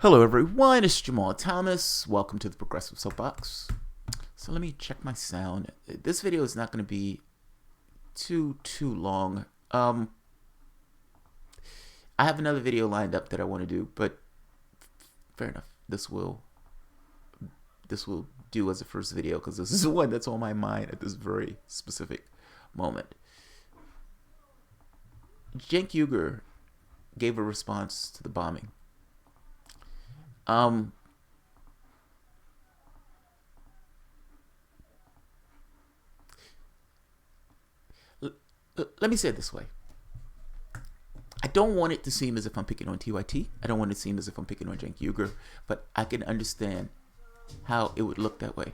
Hello everyone, it's Jamal Thomas. Welcome to the Progressive Soapbox. So let me check my sound. This video is not going to be too long. I have another video lined up that I want to do, but fair enough. This will do as the first video because this is the one that's on my mind at this very specific moment. Cenk Uygur gave a response to the bombing. Let me say it this way. I don't want it to seem as if I'm picking on TYT. I don't want it to seem as if I'm picking on Cenk Uygur, but I can understand how it would look that way.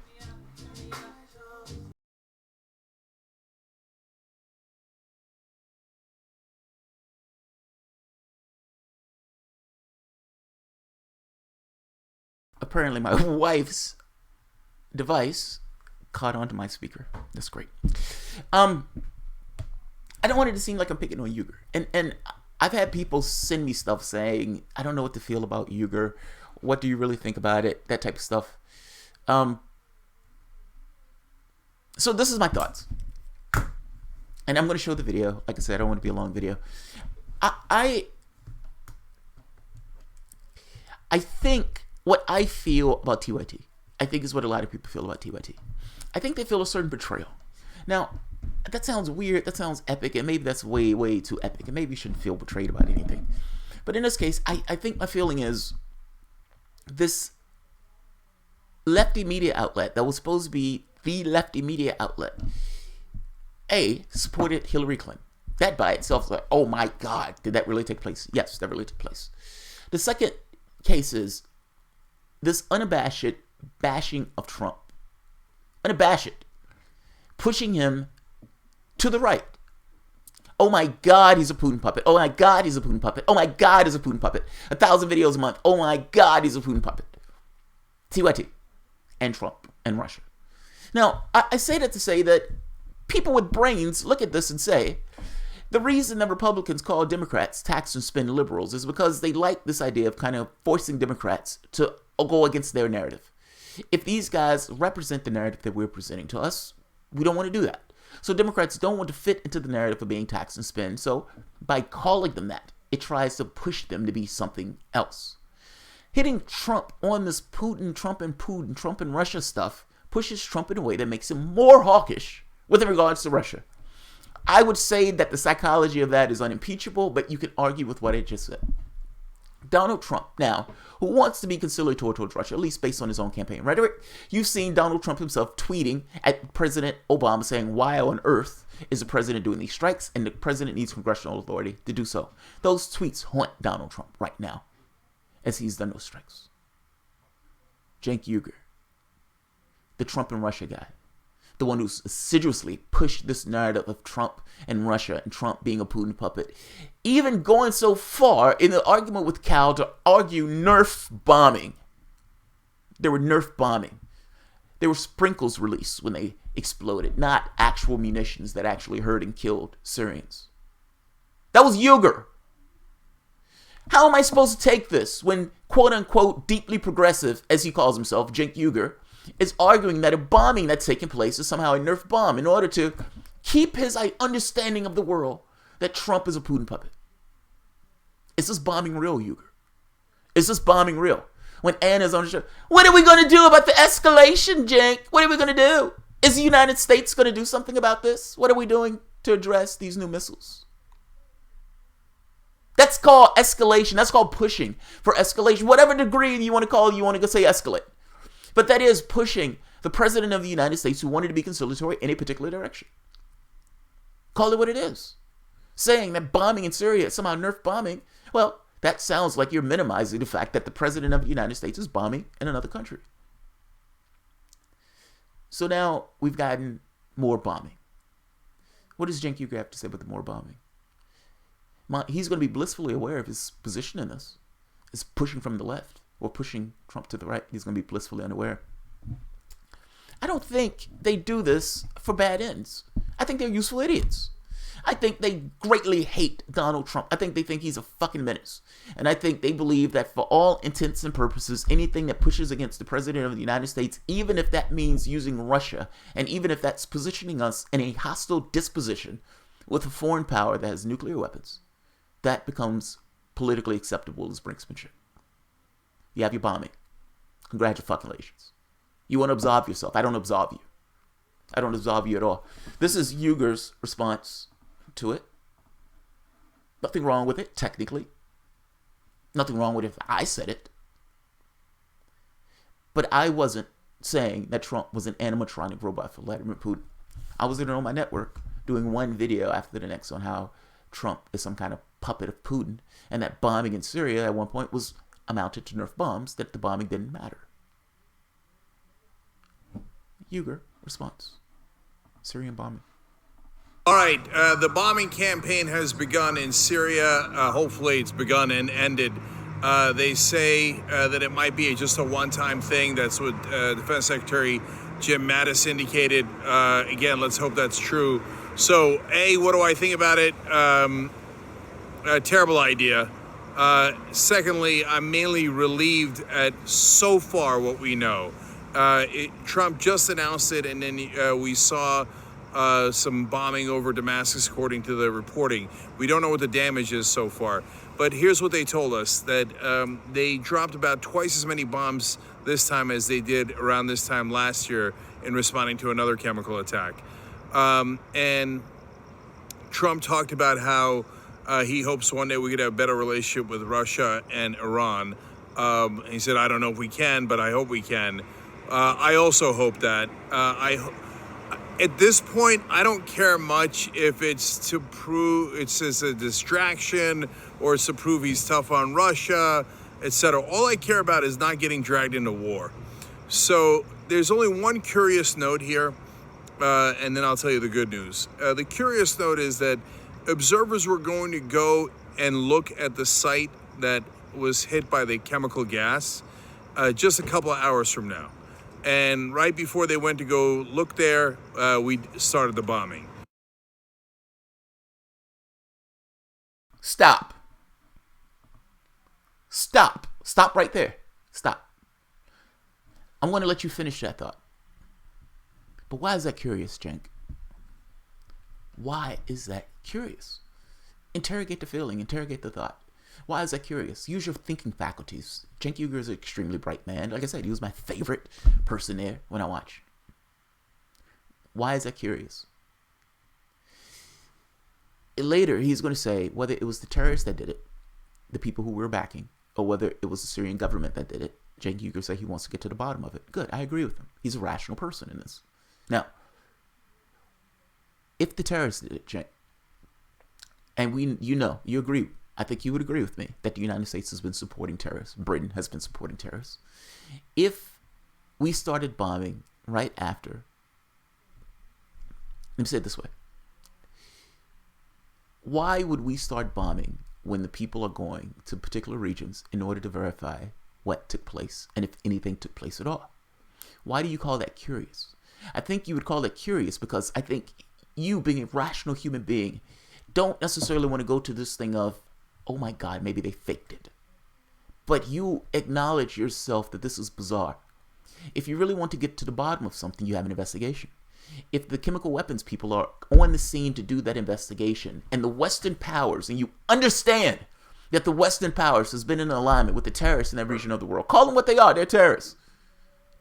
Apparently my wife's device caught onto my speaker. That's great. I don't want it to seem like I'm picking on Uygur. And I've had people send me stuff saying, I don't know what to feel about Uygur. What do you really think about it? That type of stuff. So this is my thoughts. And I'm going to show the video. Like I said, I don't want to be a long video. I think what I feel about TYT, I think is what a lot of people feel about TYT. I think they feel a certain betrayal. Now, that sounds weird, that sounds epic, and maybe that's way too epic, and maybe you shouldn't feel betrayed about anything. But in this case, I think my feeling is this lefty media outlet that was supposed to be the lefty media outlet, supported Hillary Clinton. That by itself is like, oh my God, did that really take place? Yes, that really took place. The second case is this unabashed bashing of Trump. Unabashed. Pushing him to the right. Oh my God, he's a Putin puppet. Oh my God, he's a Putin puppet. Oh my God, he's a Putin puppet. 1,000 videos a month. Oh my God, he's a Putin puppet. TYT. And Trump and Russia. Now, I say that to say that people with brains look at this and say, the reason that Republicans call Democrats tax and spend liberals is because they like this idea of kind of forcing Democrats to go against their narrative. If these guys represent the narrative that we're presenting to us, we don't want to do that. So Democrats don't want to fit into the narrative of being tax and spend. So by calling them that, it tries to push them to be something else. Hitting Trump on this Trump and Russia stuff pushes Trump in a way that makes him more hawkish with regards to Russia. I would say that the psychology of that is unimpeachable, but you can argue with what I just said. Donald Trump, now, who wants to be conciliatory towards Russia, at least based on his own campaign rhetoric. You've seen Donald Trump himself tweeting at President Obama saying, why on earth is the president doing these strikes? And the president needs congressional authority to do so. Those tweets haunt Donald Trump right now as he's done those strikes. Cenk Uygur, the Trump and Russia guy. The one who's assiduously pushed this narrative of Trump and Russia and Trump being a Putin puppet, even going so far in the argument with Cal to argue Nerf bombing. There were Nerf bombing. There were sprinkles released when they exploded, not actual munitions that actually hurt and killed Syrians. That was Uygur. How am I supposed to take this when quote-unquote deeply progressive, as he calls himself, Cenk Uygur, is arguing that a bombing that's taking place is somehow a Nerf bomb in order to keep his understanding of the world that Trump is a Putin puppet? Is this bombing real, Uygur? Is this bombing real? When Anna's on the show, what are we going to do about the escalation, Cenk? What are we going to do? Is the United States going to do something about this? What are we doing to address these new missiles? That's called escalation. That's called pushing for escalation. Whatever degree you want to call it, you want to go say escalate. But that is pushing the president of the United States who wanted to be conciliatory in a particular direction. Call it what it is. Saying that bombing in Syria is somehow Nerf bombing, well, that sounds like you're minimizing the fact that the president of the United States is bombing in another country. So now we've gotten more bombing. What does Cenk Uygur have to say about the more bombing? He's going to be blissfully aware of his position in this. It's pushing from the left. Or pushing Trump to the right. He's going to be blissfully unaware. I don't think they do this for bad ends. I think they're useful idiots. I think they greatly hate Donald Trump. I think they think he's a fucking menace. And I think they believe that for all intents and purposes, anything that pushes against the President of the United States, even if that means using Russia, and even if that's positioning us in a hostile disposition with a foreign power that has nuclear weapons, that becomes politically acceptable as brinksmanship. You have your bombing. Congratulations. You want to absolve yourself. I don't absolve you. I don't absolve you at all. This is Uygur's response to it. Nothing wrong with it, technically. Nothing wrong with it if I said it. But I wasn't saying that Trump was an animatronic robot for Vladimir Putin. I was on my network doing one video after the next on how Trump is some kind of puppet of Putin, and that bombing in Syria at one point was amounted to Nerf bombs, that the bombing didn't matter. Uygur response. Syrian bombing. All right, the bombing campaign has begun in Syria. Hopefully it's begun and ended. They say that it might be just a one-time thing. That's what Defense Secretary Jim Mattis indicated. Again, let's hope that's true. So, A, what do I think about it? A terrible idea. Secondly, I'm mainly relieved at so far what we know. Trump just announced it, and then we saw some bombing over Damascus, according to the reporting. We don't know what the damage is so far. But here's what they told us, that they dropped about twice as many bombs this time as they did around this time last year in responding to another chemical attack. And Trump talked about how he hopes one day we could have a better relationship with Russia and Iran. He said, I don't know if we can, but I hope we can. I also hope that. At this point, I don't care much if it's to prove it's as a distraction or it's to prove he's tough on Russia, etc. All I care about is not getting dragged into war. So there's only one curious note here, and then I'll tell you the good news. The curious note is that observers were going to go and look at the site that was hit by the chemical gas just a couple of hours from now. And right before they went to go look there, we started the bombing. Stop. Stop. Stop right there. Stop. I'm going to let you finish that thought. But why is that curious, Cenk? Why is that curious? Interrogate the feeling. Interrogate the thought. Why is that curious? Use your thinking faculties. Cenk Uygur is an extremely bright man. Like I said, he was my favorite person there when I watched. Why is that curious? Later, he's going to say whether it was the terrorists that did it, the people who were backing, or whether it was the Syrian government that did it. Cenk Uygur said he wants to get to the bottom of it. Good, I agree with him. He's a rational person in this. Now, if the terrorists did it, Cenk, and you agree, I think you would agree with me that the United States has been supporting terrorists. Britain has been supporting terrorists. If we started bombing right after, let me say it this way. Why would we start bombing when the people are going to particular regions in order to verify what took place and if anything took place at all? Why do you call that curious? I think you would call it curious because I think you, being a rational human being, don't necessarily want to go to this thing of, oh my God, maybe they faked it. But you acknowledge yourself that this is bizarre. If you really want to get to the bottom of something, you have an investigation. If the chemical weapons people are on the scene to do that investigation, and the Western powers, and you understand that the Western powers has been in alignment with the terrorists in that region of the world, call them what they are, they're terrorists.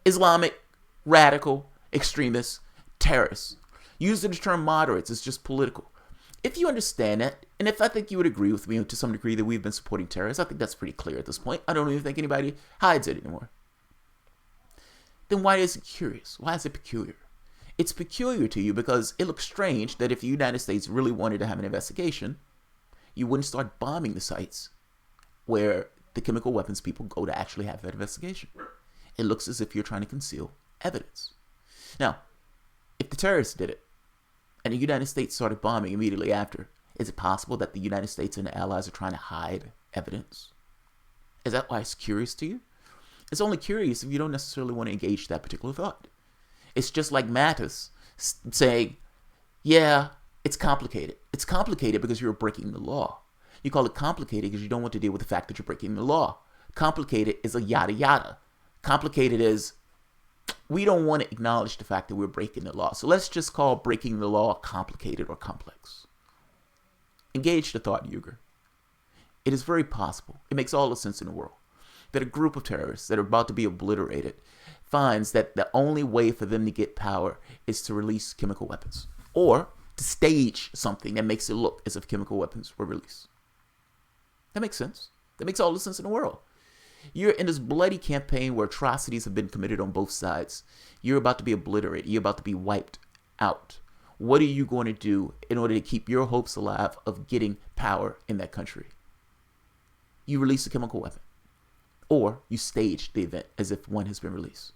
Islamic, radical, extremists, terrorists. Using the term moderates is just political. If you understand that, and if I think you would agree with me to some degree that we've been supporting terrorists, I think that's pretty clear at this point. I don't even think anybody hides it anymore. Then why is it curious? Why is it peculiar? It's peculiar to you because it looks strange that if the United States really wanted to have an investigation, you wouldn't start bombing the sites where the chemical weapons people go to actually have that investigation. It looks as if you're trying to conceal evidence. Now, if the terrorists did it, and the United States started bombing immediately after, is it possible that the United States and the allies are trying to hide evidence? Is that why it's curious to you? It's only curious if you don't necessarily want to engage that particular thought. It's just like Mattis saying, yeah, It's complicated. It's complicated because you're breaking the law. You call it complicated because you don't want to deal with the fact that you're breaking the law. Complicated is a yada yada. Complicated is we don't want to acknowledge the fact that we're breaking the law. So let's just call breaking the law complicated or complex. Engage the thought, Youre. It is very possible, it makes all the sense in the world, that a group of terrorists that are about to be obliterated finds that the only way for them to get power is to release chemical weapons or to stage something that makes it look as if chemical weapons were released. That makes sense. That makes all the sense in the world. You're in this bloody campaign where atrocities have been committed on both sides. You're about to be obliterated. You're about to be wiped out. What are you going to do in order to keep your hopes alive of getting power in that country? You release a chemical weapon, or you stage the event as if one has been released,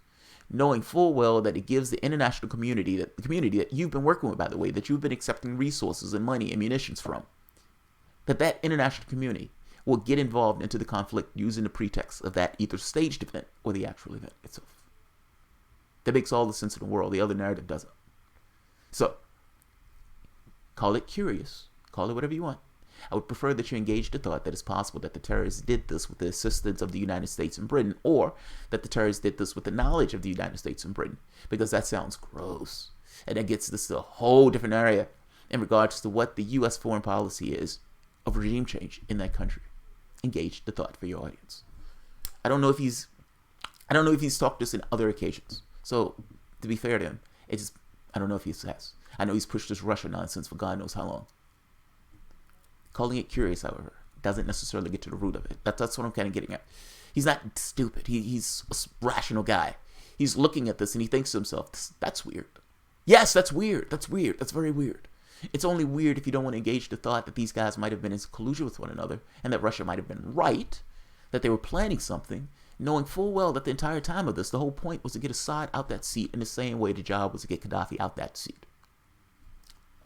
knowing full well that it gives the international community, the community that you've been working with, by the way, that you've been accepting resources and money and munitions from, that international community will get involved into the conflict using the pretext of that either staged event or the actual event itself. That makes all the sense in the world. The other narrative doesn't. So, call it curious. Call it whatever you want. I would prefer that you engage the thought that it's possible that the terrorists did this with the assistance of the United States and Britain, or that the terrorists did this with the knowledge of the United States and Britain, because that sounds gross. And that gets this to a whole different area in regards to what the U.S. foreign policy is of regime change in that country. Engage the thought for your audience. I don't know if he's talked this in other occasions. So to be fair to him, I don't know if he has. I know he's pushed this Russia nonsense for God knows how long. Calling it curious, however, doesn't necessarily get to the root of it. That's what I'm kind of getting at. He's not stupid. He's a rational guy. He's looking at this and he thinks to himself, that's weird. Yes, that's weird. That's weird. That's very weird. It's only weird if you don't want to engage the thought that these guys might have been in collusion with one another and that Russia might have been right, that they were planning something, knowing full well that the entire time of this, the whole point was to get Assad out that seat in the same way the job was to get Gaddafi out that seat.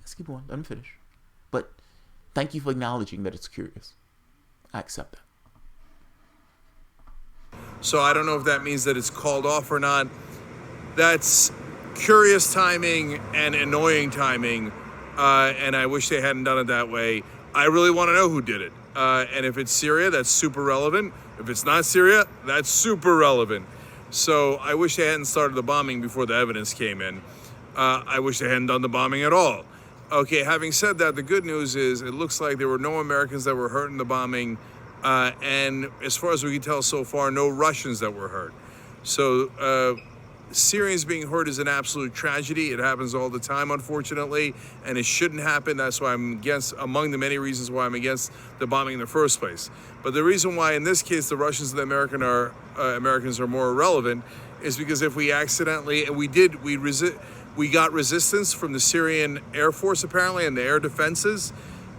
Let's keep on. Let him finish. But thank you for acknowledging that it's curious. I accept that. So I don't know if that means that it's called off or not. That's curious timing and annoying timing. And I wish they hadn't done it that way. I really want to know who did it. And if it's Syria, that's super relevant. If it's not Syria, that's super relevant. So I wish they hadn't started the bombing before the evidence came in. I wish they hadn't done the bombing at all. Okay, having said that, the good news is it looks like there were no Americans that were hurt in the bombing. And as far as we can tell so far, no Russians that were hurt. So Syrians being hurt is an absolute tragedy. It happens all the time, unfortunately, and it shouldn't happen. That's why I'm against, among the many reasons why I'm against the bombing in the first place. But the reason why, in this case, the Russians and the Americans are more irrelevant is because if we accidentally, and we got resistance from the Syrian Air Force, apparently, and the air defenses.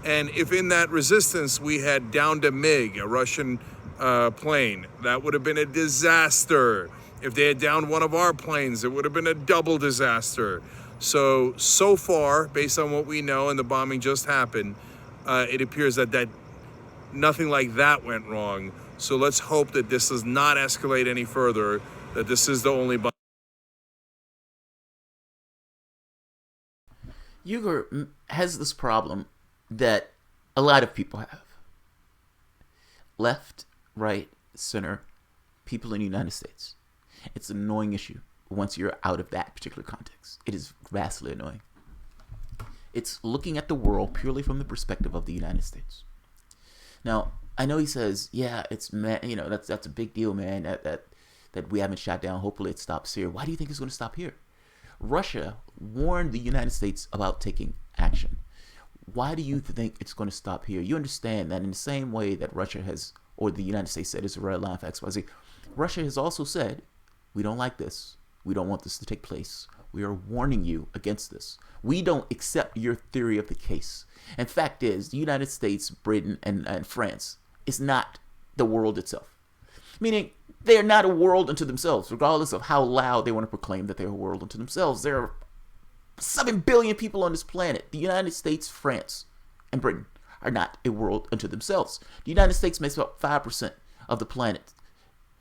And if in that resistance we had downed a MiG, a Russian plane, that would have been a disaster. If they had downed one of our planes, it would have been a double disaster. So far, based on what we know, and the bombing just happened, it appears that nothing like that went wrong. So let's hope that this does not escalate any further, that this is the only bombing. Youre has this problem that a lot of people have. Left, right, center, people in the United States. It's an annoying issue once you're out of that particular context. It is vastly annoying. It's looking at the world purely from the perspective of the United States. Now, I know he says, yeah, it's that's a big deal, man, that we haven't shot down. Hopefully it stops here. Why do you think it's going to stop here? Russia warned the United States about taking action. Why do you think it's going to stop here? You understand that in the same way that Russia has, or the United States said, is a red line for XYZ, Russia has also said, we don't like this. We don't want this to take place. We are warning you against this. We don't accept your theory of the case. And fact is, the United States, Britain, and France is not the world itself. Meaning, they are not a world unto themselves, regardless of how loud they want to proclaim that they're a world unto themselves. There are 7 billion people on this planet. The United States, France, and Britain are not a world unto themselves. The United States makes up 5% of the planet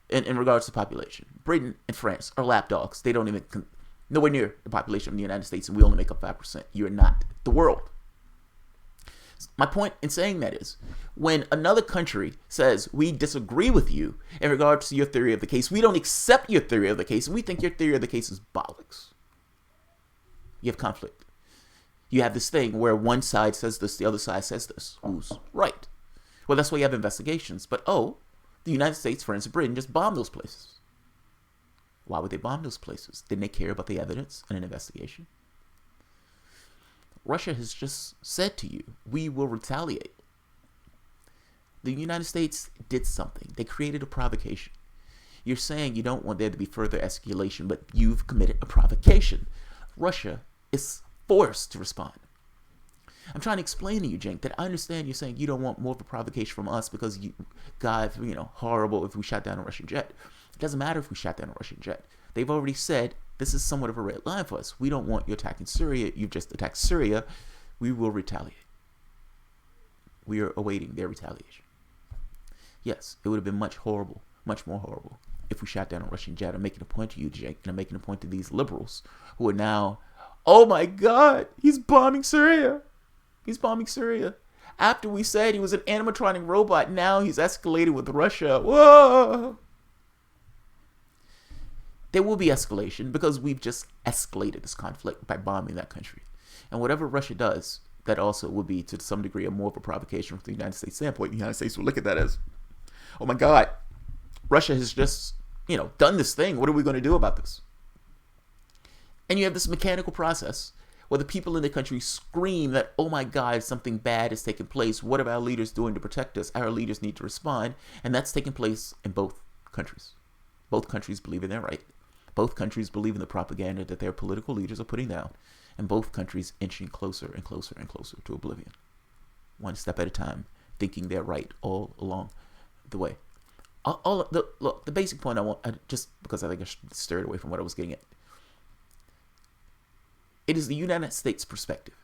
in regards to population. Britain and France are lapdogs. They don't even, nowhere near the population of the United States, and we only make up 5%. You're not the world. My point in saying that is, when another country says we disagree with you in regards to your theory of the case, we don't accept your theory of the case, and we think your theory of the case is bollocks. You have conflict. You have this thing where one side says this, the other side says this. Who's right? Well, that's why you have investigations. But the United States, France, and Britain just bombed those places. Why would they bomb those places? Didn't they care about the evidence in an investigation? Russia has just said to you, we will retaliate. The United States did something. They created a provocation. You're saying you don't want there to be further escalation, but you've committed a provocation. Russia is forced to respond. I'm trying to explain to you, Cenk, that I understand you're saying you don't want more of a provocation from us because God, horrible if we shot down a Russian jet. It doesn't matter if we shot down a Russian jet. They've already said this is somewhat of a red line for us. We don't want you attacking Syria. You've just attacked Syria. We will retaliate. We are awaiting their retaliation. Yes, it would have been much more horrible, if we shot down a Russian jet. I'm making a point to you, Cenk, and I'm making a point to these liberals who are now, oh my God, he's bombing Syria. He's bombing Syria. After we said he was an animatronic robot, now he's escalated with Russia. Whoa! There will be escalation because we've just escalated this conflict by bombing that country. And whatever Russia does, that also will be to some degree more of a provocation from the United States standpoint. The United States will look at that as, oh my God, Russia has just, done this thing. What are we going to do about this? And you have this mechanical process where the people in the country scream that, oh my God, something bad is taking place. What are our leaders doing to protect us? Our leaders need to respond. And that's taking place in both countries. Both countries believe in their right. Both countries believe in the propaganda that their political leaders are putting down. And both countries inching closer and closer and closer to oblivion. One step at a time, thinking they're right all along the way. Look, the basic point just because I think I stirred away from what I was getting at. It is the United States perspective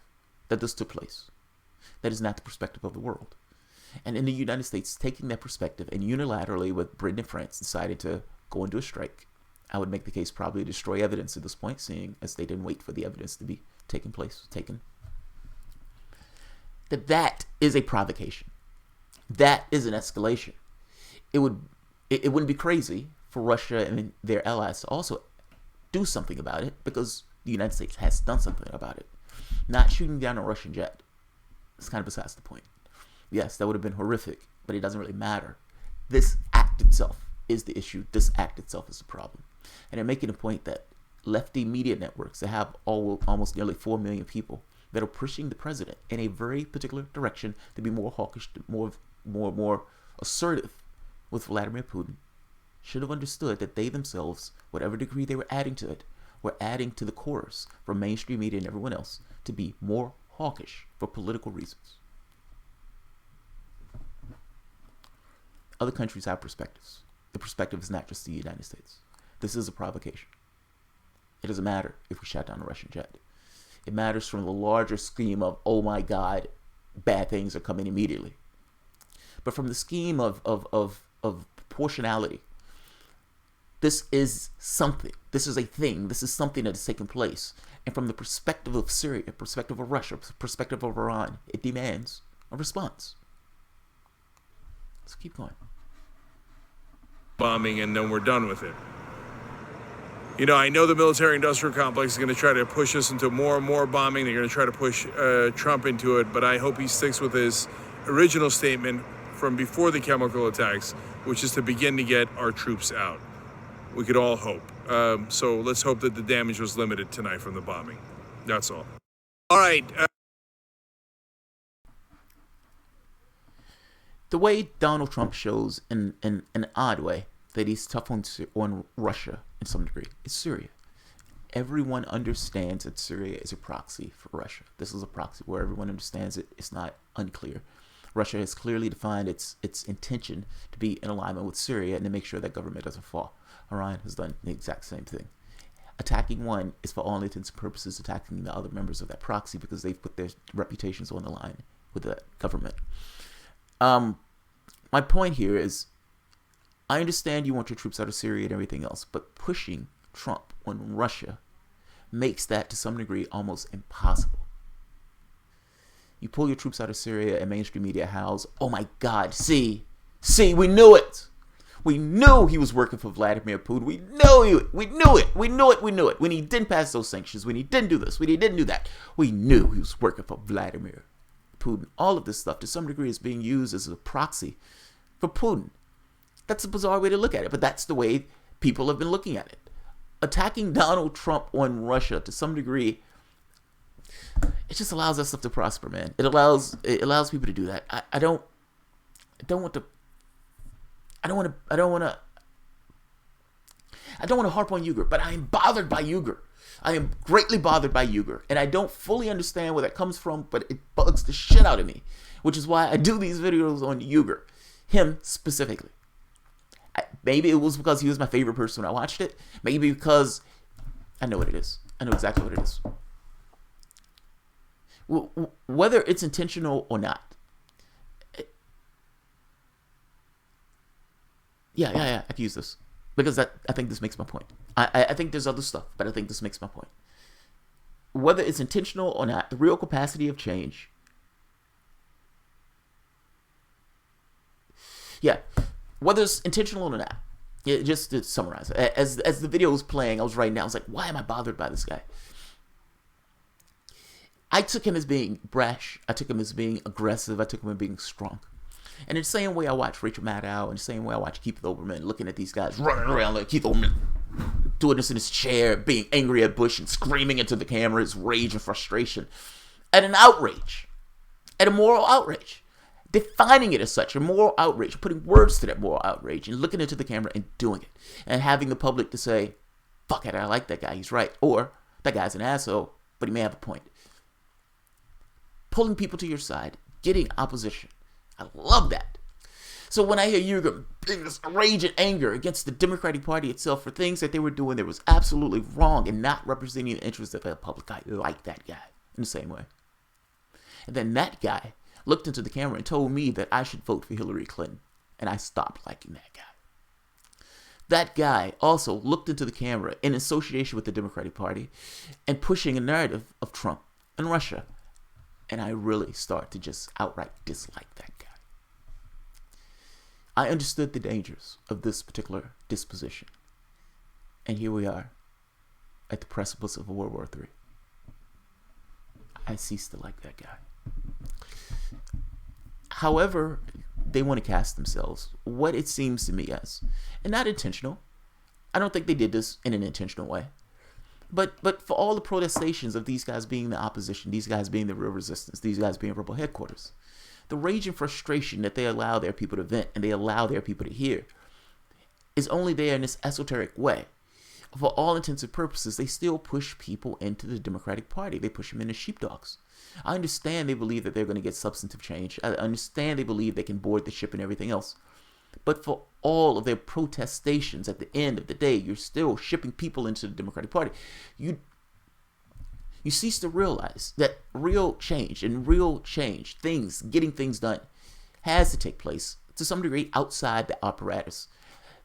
that this took place. That is not the perspective of the world. And in the United States, taking that perspective and unilaterally with Britain and France decided to go into a strike, I would make the case probably destroy evidence at this point, seeing as they didn't wait for the evidence to be taken. That is a provocation. That is an escalation. It wouldn't be crazy for Russia and their allies to also do something about it, because the United States has done something about it. Not shooting down a Russian jet. It's kind of besides the point. Yes, that would have been horrific, but it doesn't really matter. This act itself is the issue. This act itself is the problem. And they're making a point that lefty media networks that have almost nearly 4 million people that are pushing the president in a very particular direction to be more hawkish, more assertive with Vladimir Putin, should have understood that they themselves, whatever degree they were adding to it, were adding to the chorus from mainstream media and everyone else to be more hawkish for political reasons. Other countries have perspectives. The perspective is not just the United States. This is a provocation. It doesn't matter if we shot down a Russian jet. It matters from the larger scheme of, oh my God, bad things are coming immediately. But from the scheme of proportionality, this is something. This is a thing. This is something that is taking place. And from the perspective of Syria, perspective of Russia, perspective of Iran, it demands a response. Let's keep going. Bombing, and then we're done with it. I know the military-industrial complex is going to try to push us into more and more bombing. They're going to try to push Trump into it, but I hope he sticks with his original statement from before the chemical attacks, which is to begin to get our troops out. We could all hope. So let's hope that the damage was limited tonight from the bombing. That's all. All right. The way Donald Trump shows in an odd way that he's tough on Russia in some degree is Syria. Everyone understands that Syria is a proxy for Russia. This is a proxy where everyone understands it. It's not unclear. Russia has clearly defined its intention to be in alignment with Syria and to make sure that government doesn't fall. Iran has done the exact same thing. Attacking one is for all intents and purposes attacking the other members of that proxy because they've put their reputations on the line with the government. My point here is, I understand you want your troops out of Syria and everything else, but pushing Trump on Russia makes that to some degree almost impossible. You pull your troops out of Syria and mainstream media howls, oh my God, see, we knew it. We knew he was working for Vladimir Putin. We knew it. When he didn't pass those sanctions, when he didn't do this, when he didn't do that, we knew he was working for Vladimir Putin. All of this stuff, to some degree, is being used as a proxy for Putin. That's a bizarre way to look at it, but that's the way people have been looking at it. Attacking Donald Trump on Russia, to some degree, it just allows that stuff to prosper, man. It allows people to do that. I don't want to harp on Youre, but I am bothered by Youre. I am greatly bothered by Youre, and I don't fully understand where that comes from, but it bugs the shit out of me, which is why I do these videos on Youre, him specifically. Maybe it was because he was my favorite person when I watched it. Maybe because I know what it is. I know exactly what it is. Whether it's intentional or not. Yeah, I can use this. Because I think this makes my point. I think there's other stuff, but I think this makes my point. Whether it's intentional or not, the real capacity of change. Yeah, whether it's intentional or not. Yeah, just to summarize, as the video was playing, I was writing down, I was like, why am I bothered by this guy? I took him as being brash. I took him as being aggressive. I took him as being strong. And in the same way I watch Rachel Maddow, in the same way I watch Keith Olbermann, looking at these guys running around like Keith Olbermann, doing this in his chair, being angry at Bush and screaming into the camera, his rage and frustration, at an outrage, at a moral outrage, defining it as such, a moral outrage, putting words to that moral outrage, and looking into the camera and doing it, and having the public to say, fuck it, I like that guy, he's right, or that guy's an asshole, but he may have a point. Pulling people to your side, getting opposition. I love that. So when I hear Youre being this rage and anger against the Democratic Party itself for things that they were doing that was absolutely wrong and not representing the interests of the public, I like that guy in the same way. And then that guy looked into the camera and told me that I should vote for Hillary Clinton, and I stopped liking that guy. That guy also looked into the camera in association with the Democratic Party and pushing a narrative of Trump and Russia, and I really start to just outright dislike that guy. I understood the dangers of this particular disposition. And here we are at the precipice of World War III. I ceased to like that guy. However, they want to cast themselves, what it seems to me as, and not intentional. I don't think they did this in an intentional way. But for all the protestations of these guys being the opposition, these guys being the real resistance, these guys being rebel headquarters, the rage and frustration that they allow their people to vent and they allow their people to hear is only there in this esoteric way. For all intents and purposes, they still push people into the Democratic Party. They push them into sheepdogs. I understand they believe that they're going to get substantive change. I understand they believe they can board the ship and everything else. But for all of their protestations, at the end of the day, you're still shipping people into the Democratic Party. You cease to realize that real change, getting things done, has to take place to some degree outside the apparatus.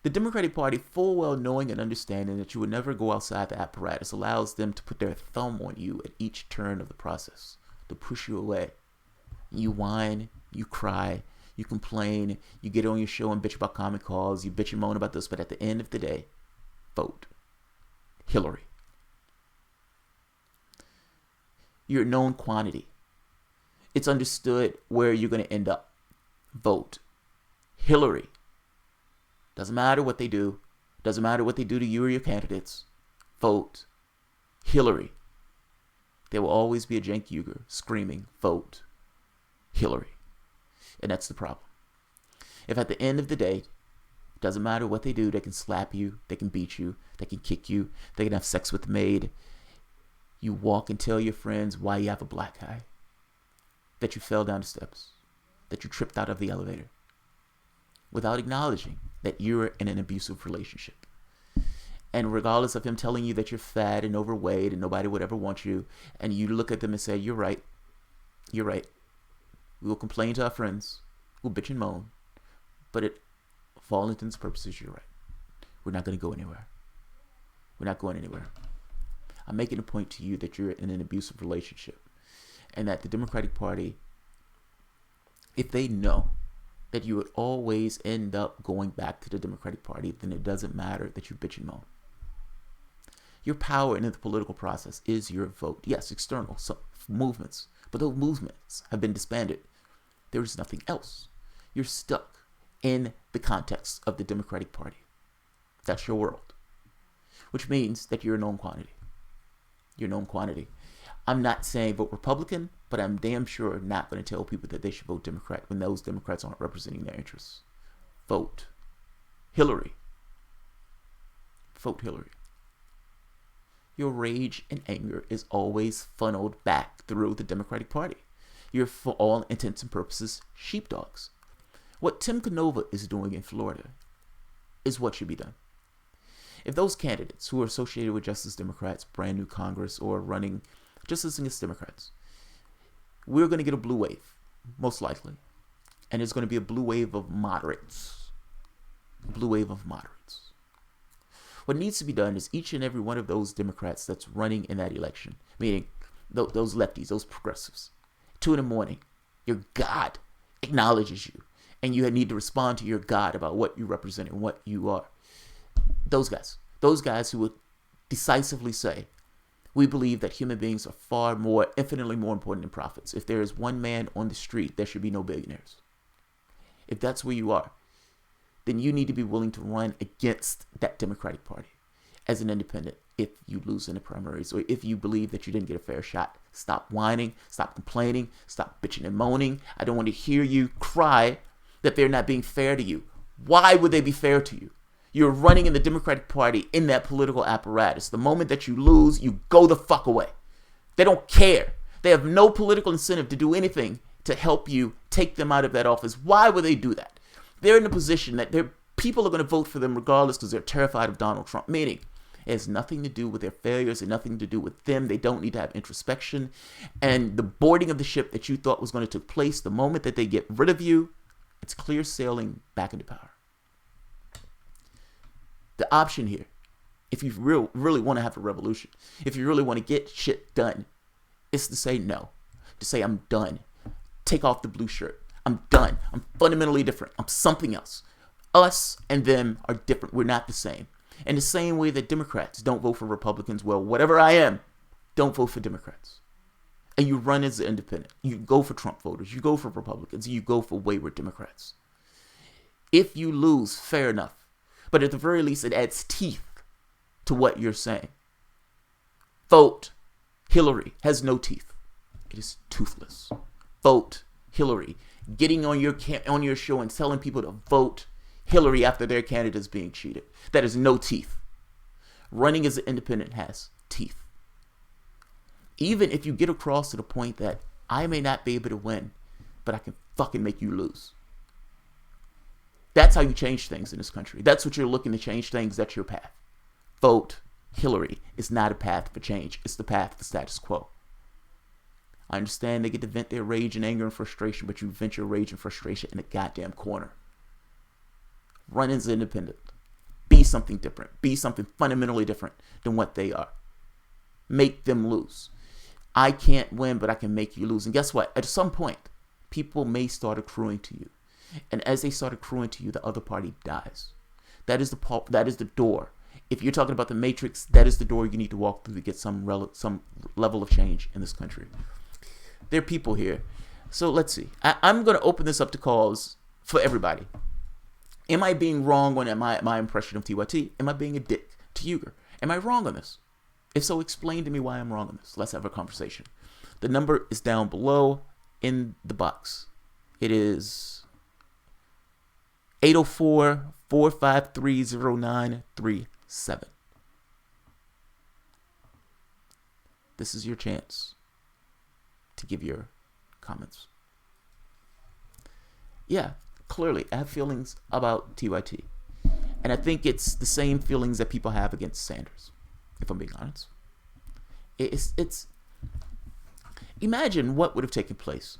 The Democratic Party, full well knowing and understanding that you would never go outside the apparatus, allows them to put their thumb on you at each turn of the process, to push you away. You whine, you cry, you complain, you get on your show and bitch about common cause, you bitch and moan about this, but at the end of the day, vote Hillary. You're a known quantity. It's understood where you're going to end up. Vote Hillary. Doesn't matter what they do. Doesn't matter what they do to you or your candidates. Vote Hillary. There will always be a Cenk Uygur screaming, vote Hillary. And that's the problem. If at the end of the day, doesn't matter what they do, they can slap you, they can beat you, they can kick you, they can have sex with the maid. You walk and tell your friends why you have a black eye, that you fell down the steps, that you tripped out of the elevator, without acknowledging that you're in an abusive relationship. And regardless of him telling you that you're fat and overweight and nobody would ever want you, and you look at them and say, you're right. We will complain to our friends, we'll bitch and moan, but for all intents and purposes, you're right. We're not going to go anywhere. We're not going anywhere. I'm making a point to you that you're in an abusive relationship and that the Democratic Party if they know that you would always end up going back to the Democratic Party, then it doesn't matter that you bitch and moan. Your power in the political process is your vote. Yes, external movements, but those movements have been disbanded. There is nothing else. You're stuck in the context of the Democratic Party. That's your world, which means that you're a known quantity. You're a known quantity. I'm not saying vote Republican, but I'm damn sure not going to tell people that they should vote Democrat when those Democrats aren't representing their interests. Vote Hillary. Vote Hillary. Your rage and anger is always funneled back through the Democratic Party. You're, for all intents and purposes, sheepdogs. What Tim Canova is doing in Florida is what should be done. If those candidates who are associated with Justice Democrats, brand new Congress, or running just as against Democrats, we're going to get a blue wave, most likely. And it's going to be a blue wave of moderates. A blue wave of moderates. What needs to be done is each and every one of those Democrats that's running in that election, meaning those lefties, those progressives, 2 a.m, your God acknowledges you, and you need to respond to your God about what you represent and what you are. Those guys who would decisively say, we believe that human beings are infinitely more important than profits. If there is one man on the street, there should be no billionaires. If that's where you are, then you need to be willing to run against that Democratic Party as an independent if you lose in the primaries, or if you believe that you didn't get a fair shot. Stop whining, stop complaining, stop bitching and moaning. I don't want to hear you cry that they're not being fair to you. Why would they be fair to you? You're running in the Democratic Party in that political apparatus. The moment that you lose, you go the fuck away. They don't care. They have no political incentive to do anything to help you take them out of that office. Why would they do that? They're in a position that people are going to vote for them regardless because they're terrified of Donald Trump. Meaning, it has nothing to do with their failures and nothing to do with them. They don't need to have introspection. And the boarding of the ship that you thought was going to take place, the moment that they get rid of you, it's clear sailing back into power. The option here, if you really want to have a revolution, if you really want to get shit done, is to say no. To say, I'm done. Take off the blue shirt. I'm done. I'm fundamentally different. I'm something else. Us and them are different. We're not the same. In the same way that Democrats don't vote for Republicans, well, whatever I am, don't vote for Democrats. And you run as an independent. You go for Trump voters. You go for Republicans. You go for wayward Democrats. If you lose, fair enough. But at the very least, it adds teeth to what you're saying. Vote Hillary has no teeth. It is toothless. Vote Hillary. Getting on your show and telling people to vote Hillary after their candidate is being cheated. That is no teeth. Running as an independent has teeth. Even if you get across to the point that I may not be able to win, but I can fucking make you lose. That's how you change things in this country. That's what you're looking to change things. That's your path. Vote Hillary. It's not a path for change. It's the path to status quo. I understand they get to vent their rage and anger and frustration, but you vent your rage and frustration in a goddamn corner. Run as independent. Be something different. Be something fundamentally different than what they are. Make them lose. I can't win, but I can make you lose. And guess what? At some point, people may start accruing to you. And as they start accruing to you, the other party dies. That is the door. If you're talking about the matrix, that is the door you need to walk through to get some level of change in this country. There are people here. So let's see. I'm going to open this up to calls for everybody. Am I being wrong on my impression of TYT? Am I being a dick to Uygur? Am I wrong on this? If so, explain to me why I'm wrong on this. Let's have a conversation. The number is down below in the box. It is 804-453-0937. This is your chance to give your comments. Yeah, clearly, I have feelings about TYT. And I think it's the same feelings that people have against Sanders, if I'm being honest. It's imagine what would have taken place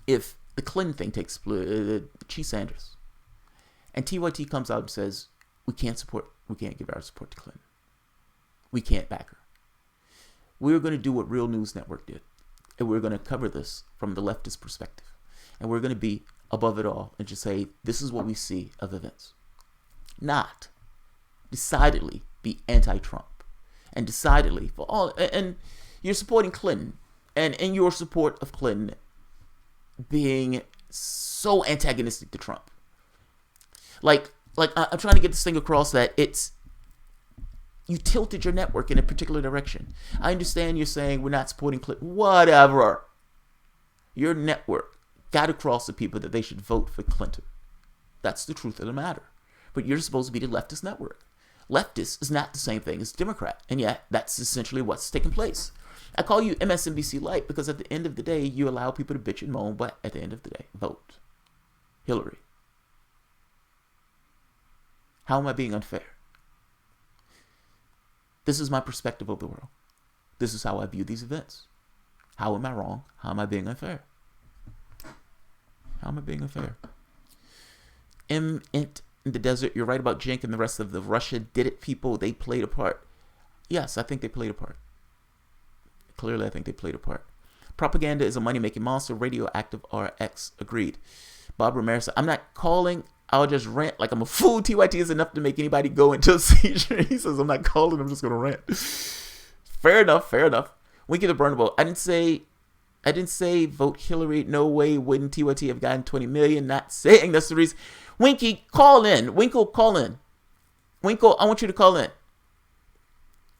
if the Clinton thing takes place, Chief Sanders. And TYT comes out and says, we can't give our support to Clinton. We can't back her. We're going to do what Real News Network did. And we're going to cover this from the leftist perspective. and we're going to be above it all and just say, this is what we see of events. Not decidedly be anti-Trump and decidedly for all, and you're supporting Clinton and in your support of Clinton being so antagonistic to Trump. Like I'm trying to get this thing across that it's, you tilted your network in a particular direction. I understand you're saying we're not supporting Clinton. Whatever. Your network got across to people that they should vote for Clinton. That's the truth of the matter. But you're supposed to be the leftist network. Leftist is not the same thing as Democrat. And yet, that's essentially what's taking place. I call you MSNBC Light because at the end of the day, you allow people to bitch and moan, but at the end of the day, vote Hillary. How am I being unfair? This is my perspective of the world. This is how I view these events. How am I wrong? How am I being unfair? How am I being unfair? In the desert, you're right about Cenk and the rest of the Russia did it people. They played a part. Yes, I think they played a part. Clearly, I think they played a part. Propaganda is a money-making monster. Radioactive RX. Agreed. Bob Ramirez, I'm not calling. I'll just rant like I'm a fool. TYT is enough to make anybody go into a seizure. He says, I'm not calling. I'm just going to rant. Fair enough. Fair enough. Winky the Burnable. I didn't say vote Hillary. No way wouldn't TYT have gotten 20 million. Not saying that's the reason. Winky, call in. Winkle, call in. Winkle, I want you to call in.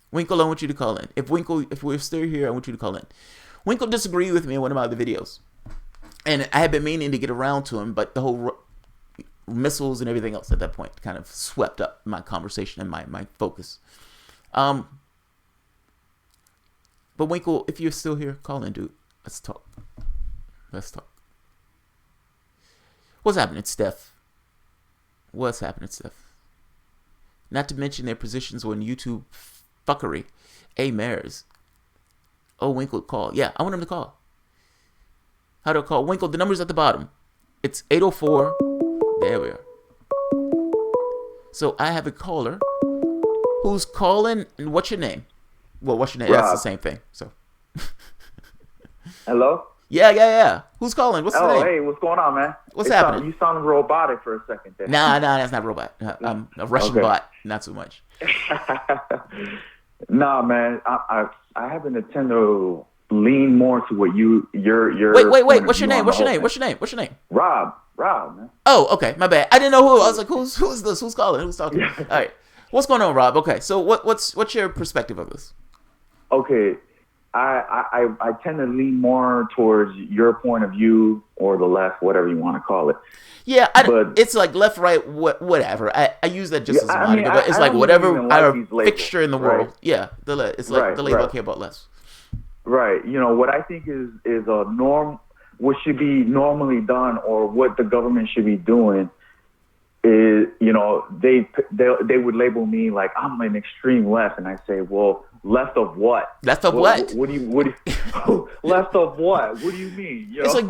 Winkle, I want you to call in. If we're still here, I want you to call in. Winkle disagreed with me in one of my other videos. And I had been meaning to get around to him, but the whole missiles and everything else at that point kind of swept up my conversation and my focus. But Winkle, if you're still here, call in, dude. Let's talk. What's happening, Steph? What's happening, Steph? Not to mention their positions on YouTube fuckery. A Mares. Oh, Winkle, call. Yeah, I want him to call. How do I call? Winkle, the number's at the bottom. It's 804. There we are. So I have a caller who's calling. And what's your name? Well, what's your name? Rob. That's the same thing. So. Hello? Yeah. Who's calling? What's the name? Hey, what's going on, man? What's happening? You sounded robotic for a second there. Nah, that's not robot. I'm a Russian bot. Not so much. Nah, man. I happen to tend to lean more to what you're. Wait. What's your name? What's your name? Rob, man. Oh, okay. My bad. I didn't know who. I was like, who's this? Who's calling? Who's talking? All right. What's going on, Rob? Okay. So what's your perspective of this? Okay. I tend to lean more towards your point of view or the left, whatever you want to call it. Yeah, it's like left, right, whatever. I use that just as a moniker, but it's like whatever our fixture in the world. Right? Yeah, it's like the label I care about less. Right. You know, what I think is a norm, what should be normally done or what the government should be doing is, you know, they would label me like I'm an extreme left, and I say, well, left of what? Left of what? What do you left of what? What do you mean? You it's know? like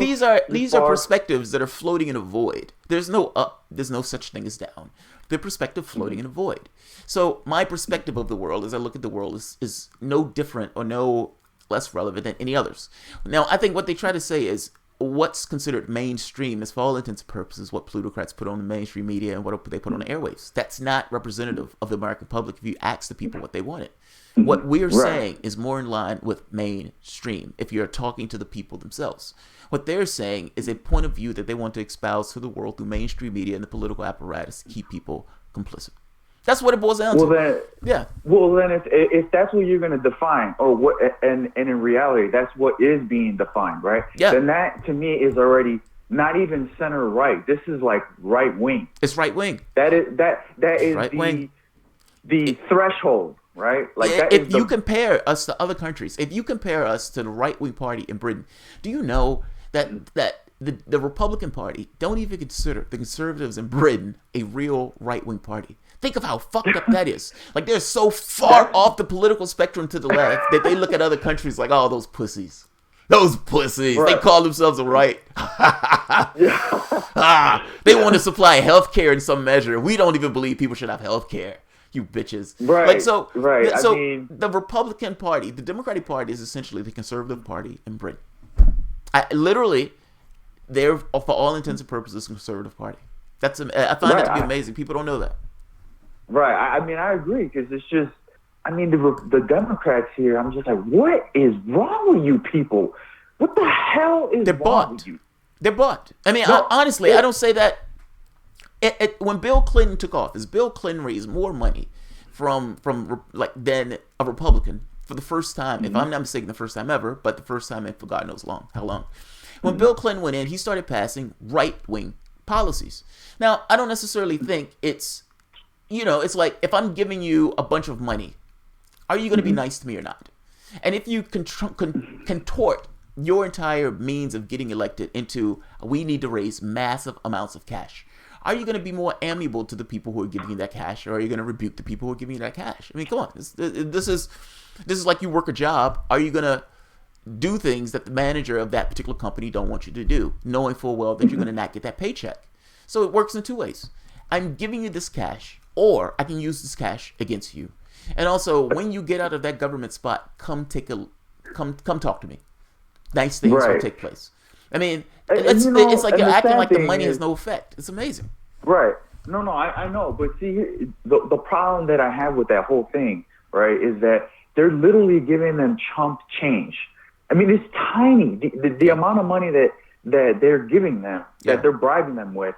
these are perspectives that are floating in a void. There's no up. There's no such thing as down. The perspective floating in a void. So my perspective of the world, as I look at the world, is no different or no less relevant than any others. Now, I think what they try to say is what's considered mainstream is, for all intents and purposes, what plutocrats put on the mainstream media and what they put on the airwaves. That's not representative of the American public if you ask the people what they wanted. What we're saying is more in line with mainstream if you're talking to the people themselves. What they're saying is a point of view that they want to espouse to the world through mainstream media and the political apparatus to keep people complicit. That's what it boils down to. Well, then, if that's what you're going to define, or what, and in reality, that's what is being defined, right? Yeah. Then that, to me, is already not even center right. This is like right wing. It's right wing. That is right wing. The threshold, right? Like that if you compare us to other countries, if you compare us to the right wing party in Britain, do you know that the Republican Party don't even consider the Conservatives in Britain a real right wing party? Think of how fucked up that is. Like, they're so far off the political spectrum to the left that they look at other countries like, oh, those pussies. Those pussies. Right. They call themselves a right. They want to supply health care in some measure. We don't even believe people should have health care. You bitches. Right. Like, so, right. So I mean, the Republican Party, the Democratic Party is essentially the conservative party in Britain. Literally, they're, for all intents and purposes, a conservative party. I find that to be amazing. People don't know that. Right. I mean, I agree, because it's just, I mean, the Democrats here, I'm just like, what is wrong with you people? What the hell is wrong with you? They're bought. I mean, honestly, I don't say that. When Bill Clinton took office, Bill Clinton raised more money than a Republican for the first time, if I'm not mistaken, the first time ever, but the first time in for God knows how long. When Bill Clinton went in, he started passing right-wing policies. Now, I don't necessarily think it's, it's like, if I'm giving you a bunch of money, are you going to be nice to me or not? And if you contort your entire means of getting elected into, we need to raise massive amounts of cash, are you going to be more amiable to the people who are giving you that cash, or are you going to rebuke the people who are giving you that cash? I mean, come on. This is like you work a job. Are you going to do things that the manager of that particular company don't want you to do, knowing full well that you're going to not get that paycheck? So it works in two ways. I'm giving you this cash, or I can use this cash against you. And also, when you get out of that government spot, come talk to me. Nice things will take place. I mean, it's like you're acting like the money has no effect. It's amazing. Right. No, I know. But see, the problem that I have with that whole thing, right, is that they're literally giving them chump change. I mean, it's tiny. The amount of money that they're giving them, that they're bribing them with,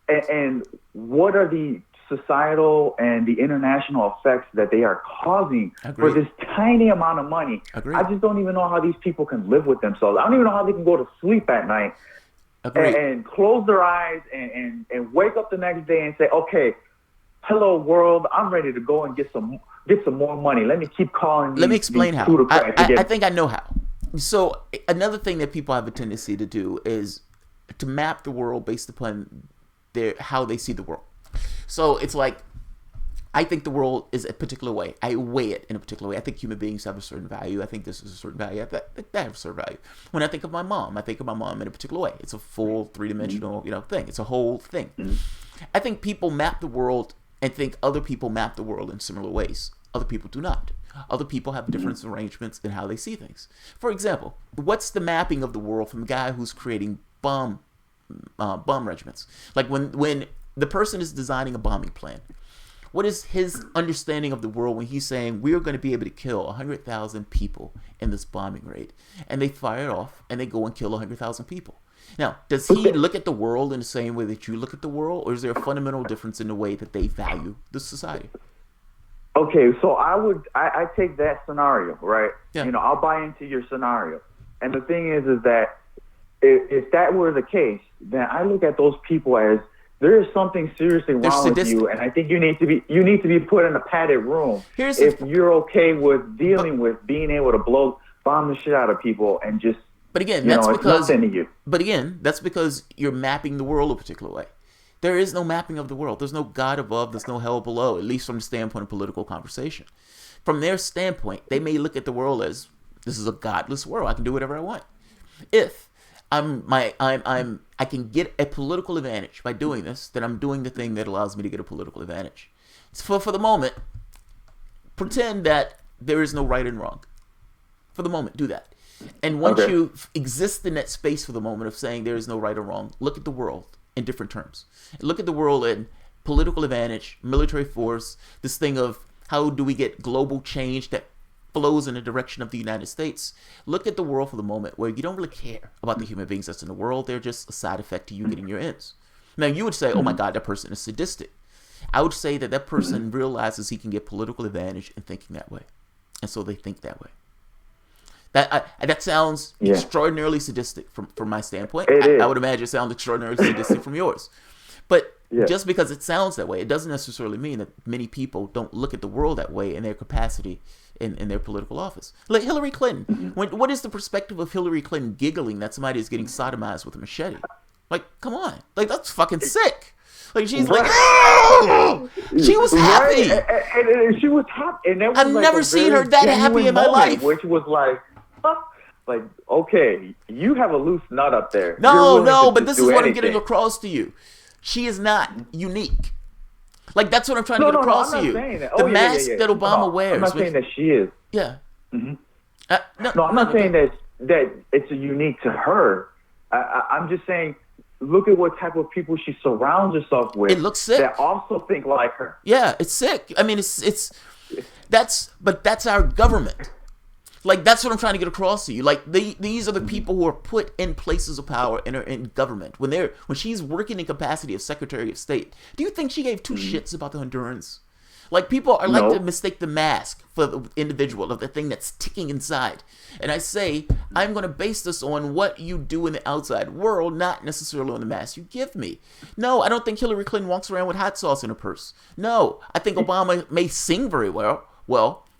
and what are the societal and the international effects that they are causing for this tiny amount of money? I just don't even know how these people can live with themselves. I don't even know how they can go to sleep at night and close their eyes and wake up the next day and say, okay, hello world, I'm ready to go and get some more money. Let me keep calling. Let me explain how. I think I know how. So another thing that people have a tendency to do is to map the world based upon how they see the world. So it's like, I think the world is a particular way. I weigh it in a particular way. I think human beings have a certain value. I think this is a certain value. I think that have a certain value. When I think of my mom, I think of my mom in a particular way. It's a full three-dimensional, thing. It's a whole thing. I think people map the world and think other people map the world in similar ways. Other people do not. Other people have different arrangements in how they see things. For example, what's the mapping of the world from a guy who's creating bomb regiments? Like when the person is designing a bombing plan, what is his understanding of the world when he's saying we're going to be able to kill 100,000 people in this bombing raid, and they fire it off and they go and kill 100,000 people? Now, does he look at the world in the same way that you look at the world, or is there a fundamental difference in the way that they value the society? Okay, so I take that scenario, right? Yeah. I'll buy into your scenario. And the thing is that if that were the case, then I look at those people as, there is something seriously wrong with you, and I think you need to be put in a padded room if you're okay with dealing with being able to bomb the shit out of people and just. But again, that's because. Nothing to you. But again, that's because you're mapping the world a particular way. There is no mapping of the world. There's no God above. There's no hell below. At least from the standpoint of political conversation. From their standpoint, they may look at the world as, this is a godless world. I can do whatever I want. If I can get a political advantage by doing this, then I'm doing the thing that allows me to get a political advantage. So for the moment, pretend that there is no right and wrong. For the moment, do that. And once you exist in that space for the moment of saying there is no right or wrong, look at the world in different terms. Look at the world in political advantage, military force, this thing of how do we get global change that flows in the direction of the United States. Look at the world for the moment where you don't really care about the human beings that's in the world. They're just a side effect to you getting your ends. Now, you would say, oh my God, that person is sadistic. I would say that person realizes he can get political advantage in thinking that way. And so they think that way. That sounds extraordinarily sadistic from my standpoint. I would imagine it sounds extraordinarily sadistic from yours. But just because it sounds that way, it doesn't necessarily mean that many people don't look at the world that way in their capacity in their political office. Like Hillary Clinton. What is the perspective of Hillary Clinton giggling that somebody is getting sodomized with a machete? Like, come on. Like, that's fucking sick. Like, she's like, oh! She was happy. And she was happy. And I've never seen her that happy in my life. Which was like, okay, you have a loose nut up there. No, but this is what I'm getting across to you. She is not unique. Like, that's what I'm trying to get across to you. The mask that Obama wears. I'm not saying that she is. Yeah. Mm-hmm. I'm not saying that it's unique to her. I'm just saying, look at what type of people she surrounds herself with. It looks sick. That also think like her. Yeah, it's sick. I mean, that's our government. Like, that's what I'm trying to get across to you. Like, these are the people who are put in places of power and are in government. When she's working in capacity of Secretary of State, do you think she gave two shits about the Hondurans? Like, people are like to mistake the mask for the individual, of the thing that's ticking inside. And I say, I'm going to base this on what you do in the outside world, not necessarily on the mask you give me. No, I don't think Hillary Clinton walks around with hot sauce in her purse. No, I think Obama may sing very well,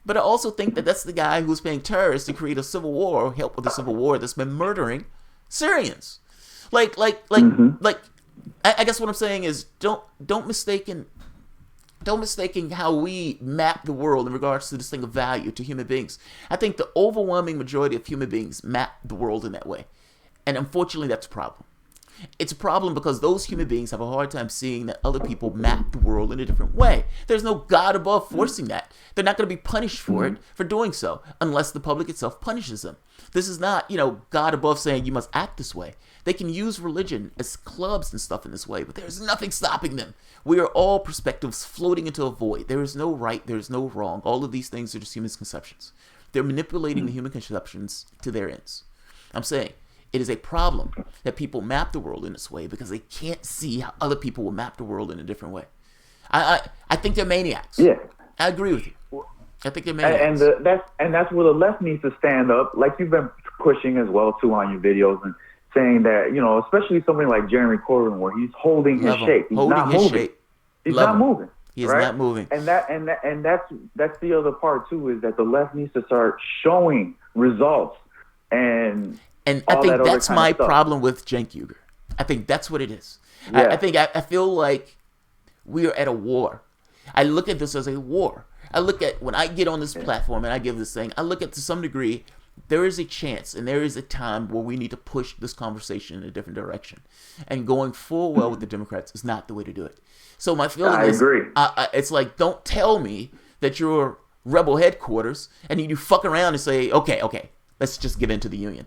but I also think that that's the guy who's paying terrorists to create a civil war or help with a civil war that's been murdering Syrians. I guess what I'm saying is don't mistaken how we map the world in regards to this thing of value to human beings. I think the overwhelming majority of human beings map the world in that way. And unfortunately, that's a problem. It's a problem because those human beings have a hard time seeing that other people map the world in a different way. There's no God above forcing that. They're not going to be punished for it, for doing so, unless the public itself punishes them. This is not, God above saying you must act this way. They can use religion as clubs and stuff in this way, but there's nothing stopping them. We are all perspectives floating into a void. There is no right, there is no wrong. All of these things are just human conceptions. They're manipulating the human conceptions to their ends. I'm saying, it is a problem that people map the world in this way because they can't see how other people will map the world in a different way. I think they're maniacs. Yeah, I agree with you. I think they're maniacs. And that's where the left needs to stand up, like you've been pushing as well too on your videos, and saying that, especially somebody like Jeremy Corbyn, where he's holding his shape. He's not moving. He's not moving. He's not moving. And that's the other part too, is that the left needs to start showing results. And I think that's my problem with Cenk Uygur. I think that's what it is. Yeah. I feel like we are at a war. I look at this as a war. I look at, when I get on this platform and I give this thing, I look at, to some degree, there is a chance and there is a time where we need to push this conversation in a different direction. And going full well with the Democrats is not the way to do it. So my feeling is, agree. It's like, don't tell me that you're rebel headquarters and you fuck around and say, okay, let's just give in to the union.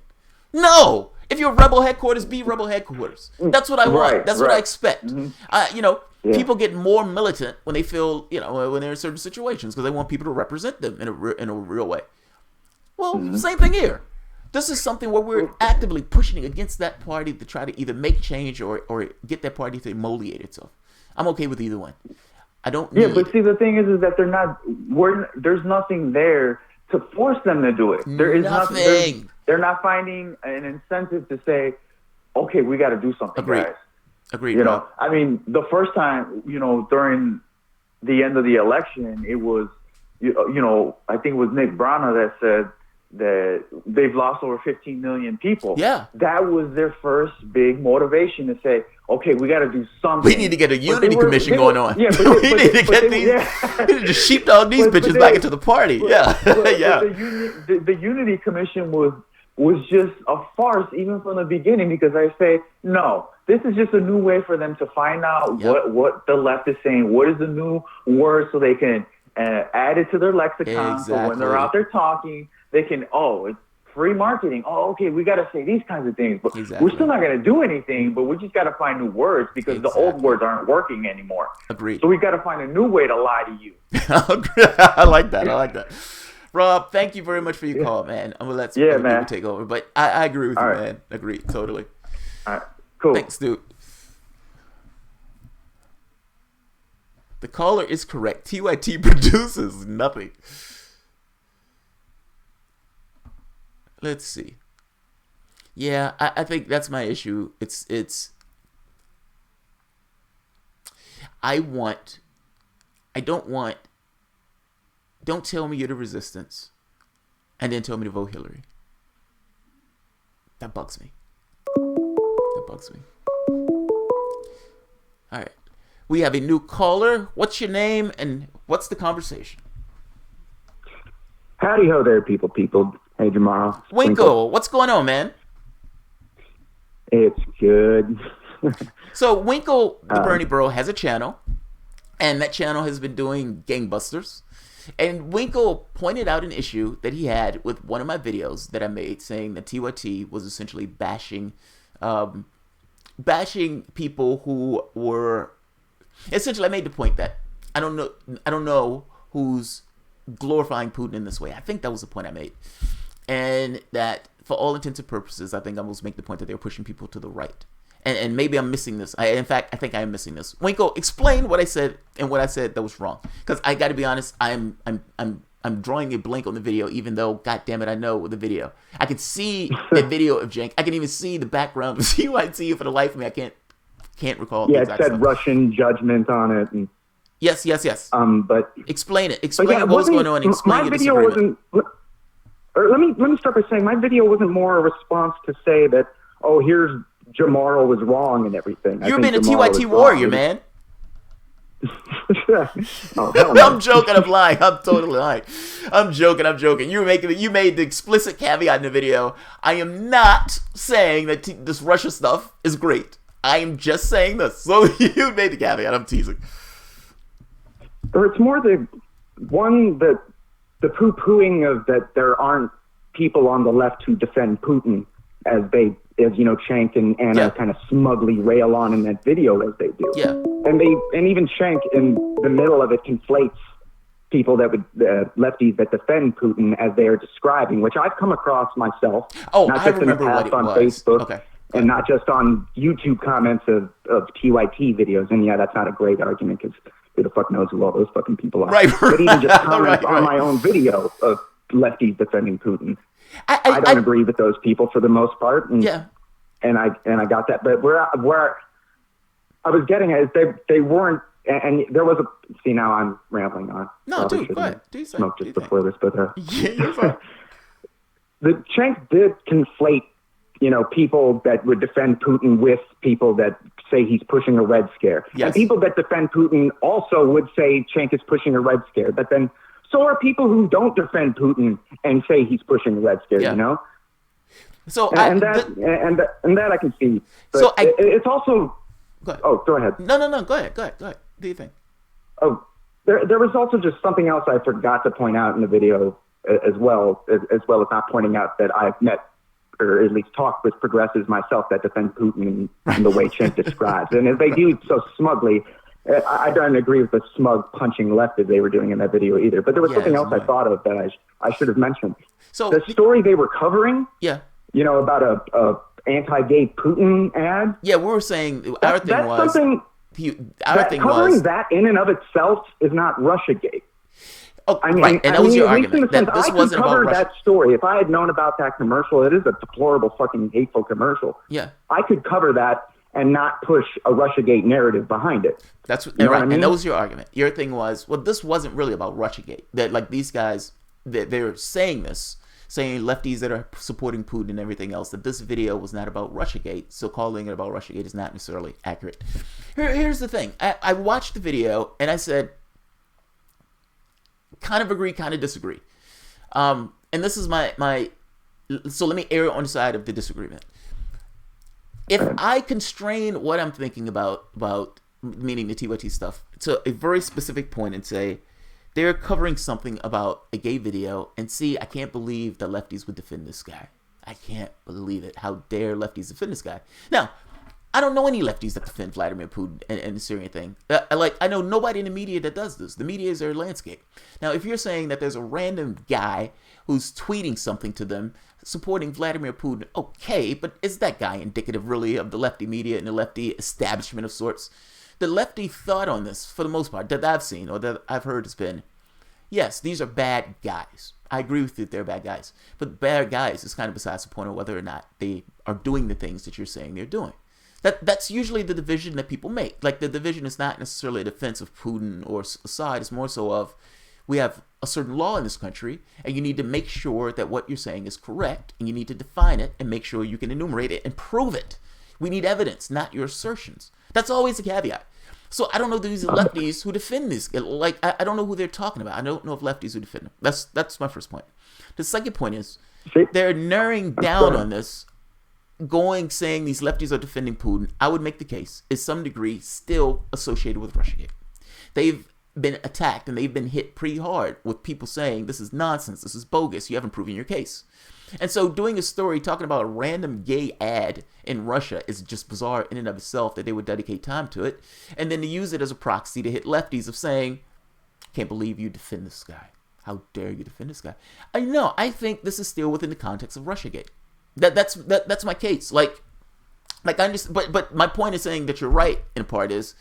No! If you're rebel headquarters, be rebel headquarters. That's what I want. That's what I expect. Mm-hmm. People get more militant when they feel, when they're in certain situations because they want people to represent them in a real way. Well, same thing here. This is something where we're actively pushing against that party to try to either make change or get that party to emoliate itself. I'm okay with either one. I don't need... Yeah, but see, the thing is that there's nothing there to force them to do it. There is nothing. They're not finding an incentive to say, okay, we got to do something, guys. Agreed. I mean, the first time, during the end of the election, it was, I think it was Nick Brana that said that they've lost over 15 million people. Yeah. That was their first big motivation to say, okay, we got to do something. We need to get a unity commission going on. Yeah, we need to get these, we need to sheepdog these bitches back into the party. But the unity commission was just a farce even from the beginning, because I say, no, this is just a new way for them to find out what the left is saying. What is the new word so they can add it to their lexicon. Exactly. So when they're out there talking, they can, it's free marketing. Oh, okay, we got to say these kinds of things. But we're still not going to do anything, but we just got to find new words because the old words aren't working anymore. Agreed. So we got to find a new way to lie to you. I like that. Rob, thank you very much for your call, man. I'm going to let some other people take over. But I agree with you, man. Agreed, totally. All right, cool. Thanks, dude. The caller is correct. TYT produces nothing. Let's see. Yeah, I think that's my issue. Don't tell me you're the resistance and then tell me to vote Hillary. That bugs me. All right. We have a new caller. What's your name and what's the conversation? Howdy ho there, people. Hey, Jamal. Winkle, what's going on, man? It's good. So Winkle, the Bernie Bro, has a channel, and that channel has been doing gangbusters. And Winkle pointed out an issue that he had with one of my videos that I made, saying that TYT was essentially bashing bashing people who were essentially. I made the point that I don't know who's glorifying Putin in this way. I think that was the point I made, and that for all intents and purposes, I think I was making the point that they were pushing people to the right. And maybe I'm missing this. In fact, I think I am missing this. Winkle, explain what I said and what I said that was wrong. Because I got to be honest, I'm drawing a blank on the video, even though, God damn it, I know the video. I can see the video of Cenk. I can even see the background of TYT. For the life of me, I can't recall. Yeah, it said stuff. Russian judgment on it. And, yes. But explain it. Explain what was going on. And explain your disagreement. Let me start by saying my video wasn't more a response to say that, oh, here's Jamaro was wrong and everything. You've been a TYT warrior, man. Oh, I'm joking. I'm lying. I'm totally lying. I'm joking. You made the explicit caveat in the video. I am not saying that this Russia stuff is great. I am just saying this. So you made the caveat. I'm teasing. Or it's more the poo-pooing of that there aren't people on the left who defend Putin as Cenk and Anna kind of smugly rail on in that video as they do. Yeah. And even Cenk in the middle of it conflates people that would lefties that defend Putin as they are describing, which I've come across myself. Oh, not I just in the past on Facebook, okay. And not just on YouTube comments of TYT videos. And yeah, that's not a great argument because who the fuck knows who all those fucking people are. Right. But even just comments right. on my own video of lefties defending Putin. I don't agree with those people for the most part. And, yeah. And I got that. But where I was getting at is they weren't, and there was see, now I'm rambling on. No, dude, go ahead. Smoke just before this, but yeah, you're fine. The Cenk did conflate, people that would defend Putin with people that say he's pushing a red scare. Yes. And people that defend Putin also would say Cenk is pushing a red scare. But then so are people who don't defend Putin and say he's pushing a red scare, So that I can see. But so it's also. Go ahead. Oh, go ahead. No. Go ahead. What do you think? Oh, there was also just something else I forgot to point out in the video as well as not pointing out that I've met or at least talked with progressives myself that defend Putin in the way Cenk describes, and if they do so smugly. I don't agree with the smug punching left as they were doing in that video either. But there was something else I thought of that I should have mentioned. So the story they were covering, about a anti-gay Putin ad. Yeah, we were saying our thing was something. Covering that in and of itself is not Russiagate. Oh, I mean, right, and that was your argument that this wasn't about Russia. That story. If I had known about that commercial, it is a deplorable, fucking hateful commercial. Yeah, I could cover that and not push a Russiagate narrative behind it. That's right, I mean? And that was your argument. Your thing was, well, this wasn't really about Russiagate. That like these guys, they're saying lefties that are supporting Putin and everything else, that this video was not about Russiagate. So calling it about Russiagate is not necessarily accurate. Here's the thing. I watched the video and I said, kind of agree, kind of disagree. And this is my. So let me err on the side of the disagreement. If I constrain what I'm thinking about meaning the TYT stuff to a very specific point and say they're covering something about a gay video, and see, I can't believe that lefties would defend this guy. I can't believe it. How dare lefties defend this guy? Now, I don't know any lefties that defend Vladimir Putin and the Syrian thing. I know nobody in the media that does this. The media is their landscape. Now, if you're saying that there's a random guy who's tweeting something to them supporting Vladimir Putin, okay, but is that guy indicative really of the lefty media and the lefty establishment of sorts? The lefty thought on this, for the most part, that I've seen or that I've heard has been, yes, these are bad guys. I agree with you that they're bad guys. But bad guys is kind of besides the point of whether or not they are doing the things that you're saying they're doing. That's usually the division that people make. Like, the division is not necessarily a defense of Putin or Assad. It's more so of, we have a certain law in this country, and you need to make sure that what you're saying is correct, and you need to define it and make sure you can enumerate it and prove it. We need evidence, not your assertions. That's always a caveat. So I don't know these lefties who defend this. Like, I don't know who they're talking about. I don't know if lefties who defend them. That's my first point. The second point is they're narrowing down on this, saying these lefties are defending Putin. I would make the case is some degree still associated with Russiagate. They've been attacked and they've been hit pretty hard with people saying this is nonsense, this is bogus, you haven't proven your case. And so doing a story talking about a random gay ad in Russia is just bizarre in and of itself that they would dedicate time to it. And then to use it as a proxy to hit lefties of saying, can't believe you defend this guy. How dare you defend this guy? I know. I think this is still within the context of Russiagate. That's my case. Like I understand, but my point is saying that you're right in part is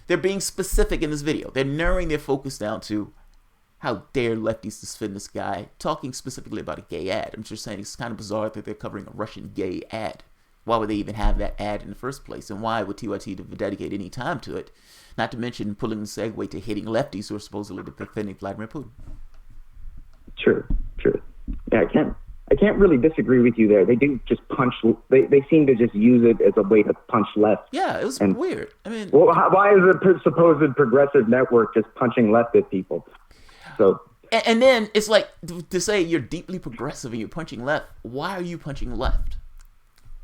they're being specific in this video. They're narrowing their focus down to how dare lefties defend this guy, talking specifically about a gay ad. I'm just saying it's kind of bizarre that they're covering a Russian gay ad. Why would they even have that ad in the first place? And why would TYT dedicate any time to it? Not to mention pulling the segue to hitting lefties who are supposedly defending Vladimir Putin. True. Yeah, I can't really disagree with you there. They do just punch. They seem to just use it as a way to punch left. Yeah, it was weird. I mean, well, why is a supposed progressive network just punching left at people? So, and then it's like to say you're deeply progressive and you're punching left. Why are you punching left?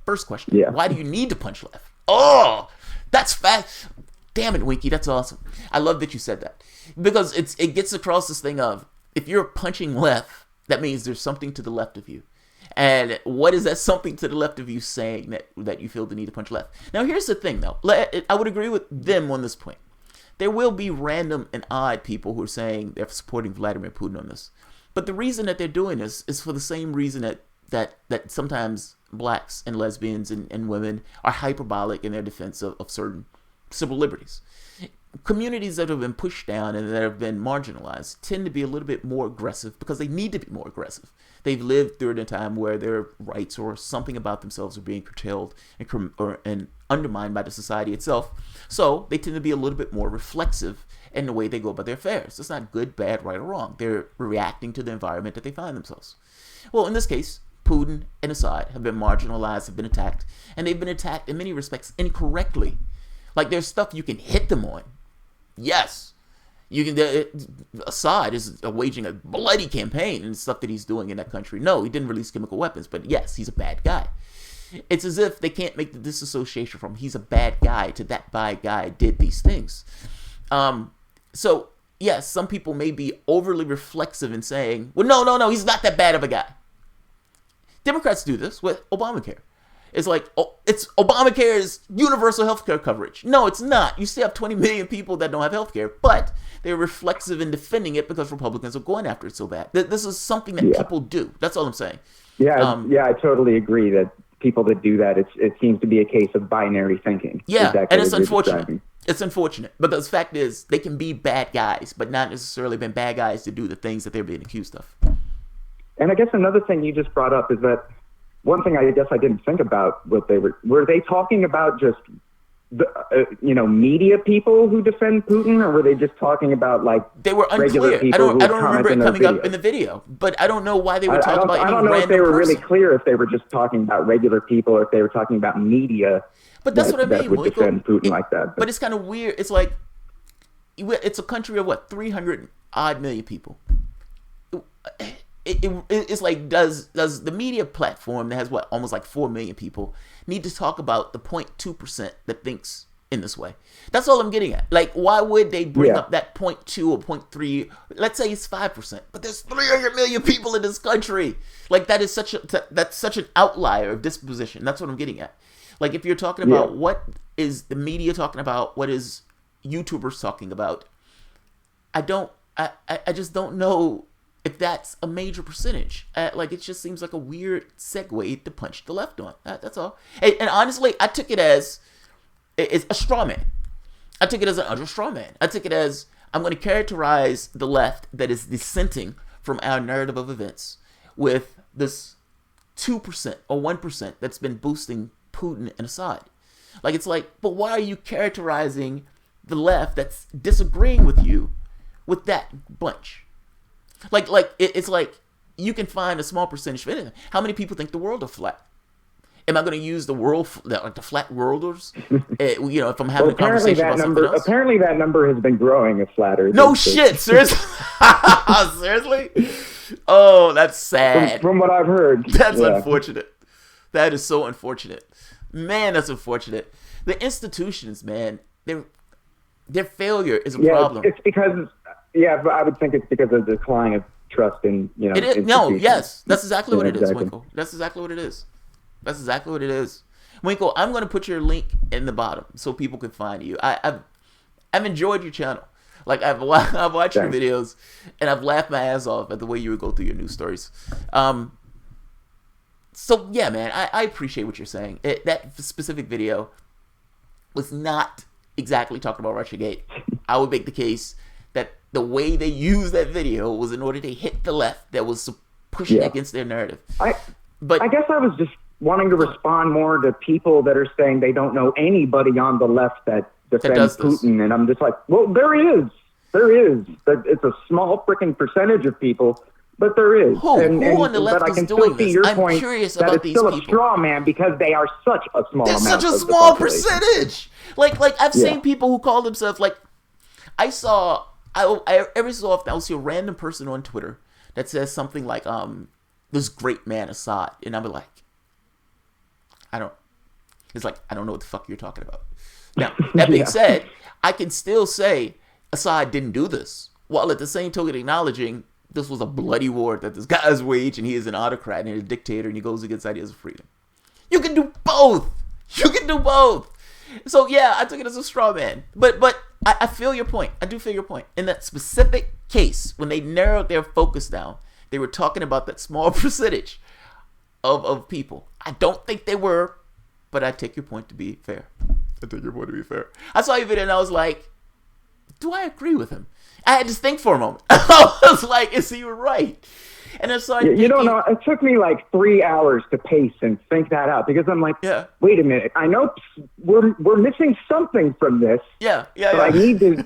First question. Yeah. Why do you need to punch left? Oh, that's fast. Damn it, Winky. That's awesome. I love that you said that because it gets across this thing of if you're punching left, that means there's something to the left of you. And what is that something to the left of you saying that you feel the need to punch left? Now, here's the thing, though. I would agree with them on this point. There will be random and odd people who are saying they're supporting Vladimir Putin on this. But the reason that they're doing this is for the same reason that sometimes blacks and lesbians and women are hyperbolic in their defense of certain civil liberties. Communities that have been pushed down and that have been marginalized tend to be a little bit more aggressive because they need to be more aggressive. They've lived through a time where their rights or something about themselves are being curtailed and undermined by the society itself. So they tend to be a little bit more reflexive in the way they go about their affairs. It's not good, bad, right, or wrong. They're reacting to the environment that they find themselves. Well, in this case, Putin and Assad have been marginalized, have been attacked, and they've been attacked in many respects incorrectly. Like there's stuff you can hit them on. Yes, you can. Assad is waging a bloody campaign and stuff that he's doing in that country. No, he didn't release chemical weapons, but yes, he's a bad guy. It's as if they can't make the disassociation from he's a bad guy to that bad guy did these things. So yes, some people may be overly reflexive in saying, well, no, he's not that bad of a guy. Democrats do this with Obamacare. It's like, it's Obamacare's universal healthcare coverage. No, it's not. You still have 20 million people that don't have healthcare, but they're reflexive in defending it because Republicans are going after it so bad. This is something that people do. That's all I'm saying. Yeah, I totally agree that people that do that, it seems to be a case of binary thinking. Yeah, exactly, and it's unfortunate. It's unfortunate because the fact is they can be bad guys, but not necessarily been bad guys to do the things that they're being accused of. And I guess another thing you just brought up is that one thing I guess I didn't think about what were they talking about just the media people who defend Putin, or were they just talking about like they were unclear? I don't remember it coming up in the video, but I don't know why they were talking about. I don't know if they were really clear if they were just talking about regular people or if they were talking about media. But that's what I mean. That would defend Putin like that. But it's kind of weird. It's like it's a country of 300 odd million people. It's like does the media platform that has almost like 4 million people need to talk about the 0.2% that thinks in this way? That's all I'm getting at. Like, why would they bring up that 0.2 or 0.3? Let's say it's 5%, but there's 300 million people in this country. Like that's such an outlier of disposition. That's what I'm getting at. Like if you're talking about what is the media talking about, what is YouTubers talking about, I just don't know if that's a major percentage. Like, it just seems like a weird segue to punch the left on. That's all. And honestly, I took it as it's a straw man. I took it as an utter straw man. I took it as I'm going to characterize the left that is dissenting from our narrative of events with this 2% or 1% that's been boosting Putin and Assad. Like, it's like, but why are you characterizing the left that's disagreeing with you with that bunch? Like it's like you can find a small percentage of anything. How many people think the world is flat? Am I going to use the flat worlders? If I'm having a conversation about something else. Apparently that number has been growing as flatter. No shit, seriously? Seriously? Oh, that's sad. From what I've heard. That's unfortunate. That is so unfortunate. Man, that's unfortunate. The institutions, man, their failure is a problem. It's because, I would think it's because of the decline of trust in, It is. No, yes. That's exactly what it is, exactly. Winkle. That's exactly what it is. That's exactly what it is. Winkle, I'm going to put your link in the bottom so people can find you. I've enjoyed your channel. Like, I've watched your videos, and I've laughed my ass off at the way you would go through your news stories. So, yeah, man, I appreciate what you're saying. That specific video was not exactly talking about Russiagate. I would make the case that the way they used that video was in order to hit the left that was pushing against their narrative. I guess I was just wanting to respond more to people that are saying they don't know anybody on the left that defends Putin. And I'm just like, well, there is. It's a small freaking percentage of people, but there is. Who on the left is doing this? I'm curious about these people. It's still a straw man because they are such a small amount. They're such a small percentage. Like I've seen people who call themselves, like, every so often I'll see a random person on Twitter that says something like, this great man Assad. And I'll be like, I don't know what the fuck you're talking about. Now, that being said, I can still say Assad didn't do this, while at the same token acknowledging this was a bloody war that this guy is waged, and he is an autocrat and a dictator, and he goes against ideas of freedom. You can do both. So yeah, I took it as a straw man. But I feel your point. I do feel your point. In that specific case, when they narrowed their focus down, they were talking about that small percentage of people. I don't think they were, but I take your point to be fair. I saw your video and I was like, do I agree with him? I had to think for a moment. I was like, is he right? And I started thinking, you don't know, it took me like 3 hours to pace and think that out, because I'm like, wait a minute, I know we're missing something from this. But I need to,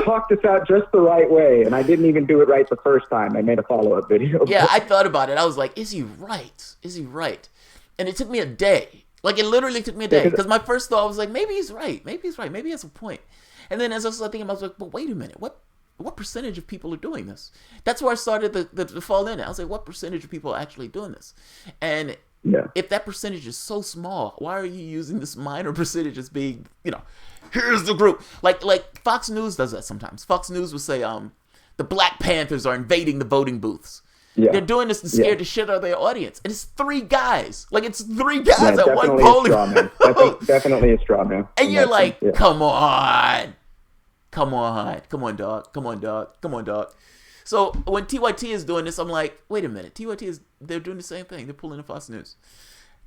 talk this out just the right way. And I didn't even do it right the first time. I made a follow-up video. Yeah, I thought about it. I was like, is he right? And it took me a day. Like, it literally took me a day. Because my first thought was like, maybe he's right. Maybe he has a point. And then as I was thinking, I was like, but wait a minute. What percentage of people are doing this? That's where I started to fall in. I was like, what percentage of people are actually doing this? And if that percentage is so small, why are you using this minor percentage as being, here's the group? Like Fox News does that sometimes. Fox News will say, the Black Panthers are invading the voting booths. Yeah. They're doing this to scare the shit out of their audience. And it's 3 guys. Like, it's 3 guys at one polling. Definitely a straw man. And you're like, come on. Come on, dog. So when TYT is doing this, I'm like, wait a minute. They're doing the same thing. They're pulling the Fox News.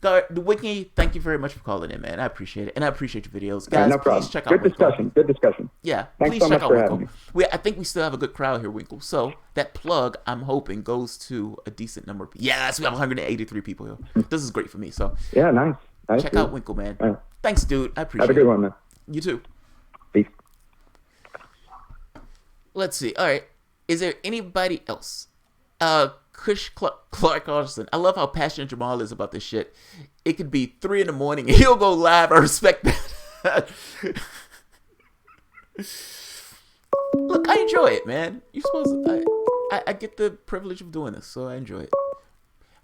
The Wiki, thank you very much for calling in, man. I appreciate it. And I appreciate your videos. Guys, no problem. Please check out Winkle. Good discussion. Yeah, Thanks please so check much out for Winkle. having me. I think we still have a good crowd here, Winkle. So that plug, I'm hoping, goes to a decent number of people. Yes, we have 183 people here. This is great for me. So yeah, nice. Check out Winkle, man. Right. Thanks, dude. I appreciate it. Have a good one, man. You too. Peace. Let's see. All right. Is there anybody else? Kush Clark Austin. I love how passionate Jamal is about this shit. It could be 3 a.m. and he'll go live. I respect that. Look, I enjoy it, man. You're supposed to. I get the privilege of doing this, so I enjoy it.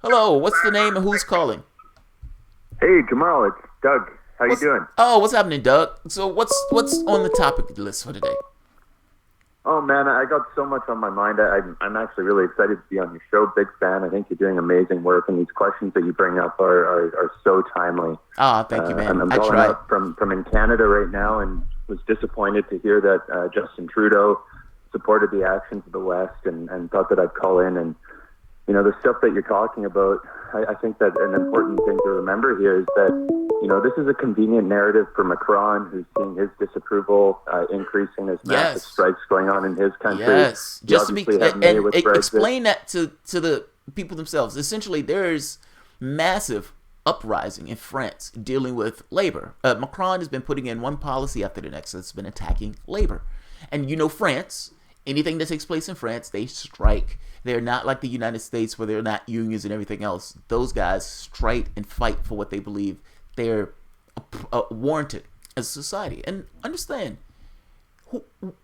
Hello, what's the name and who's calling? Hey, Jamal, it's Doug. How you doing? Oh, what's happening, Doug? So what's on the topic list for today? Oh, man, I got so much on my mind. I'm actually really excited to be on your show. Big fan. I think you're doing amazing work, and these questions that you bring up are so timely. Ah, thank you, man. I'm calling up from in Canada right now, and was disappointed to hear that Justin Trudeau supported the actions of the West, and thought that I'd call in. And, the stuff that you're talking about, I think that an important thing to remember here is that, this is a convenient narrative for Macron, who's seeing his disapproval increasing. There's massive strikes going on in his country. Yes, just to be and explain that to the people themselves. Essentially, there's massive uprising in France dealing with labor. Macron has been putting in one policy after the next that's been attacking labor. And France, anything that takes place in France, they strike. They're not like the United States where they're not unions and everything else. Those guys strike and fight for what they believe they're warranted as a society. And understand,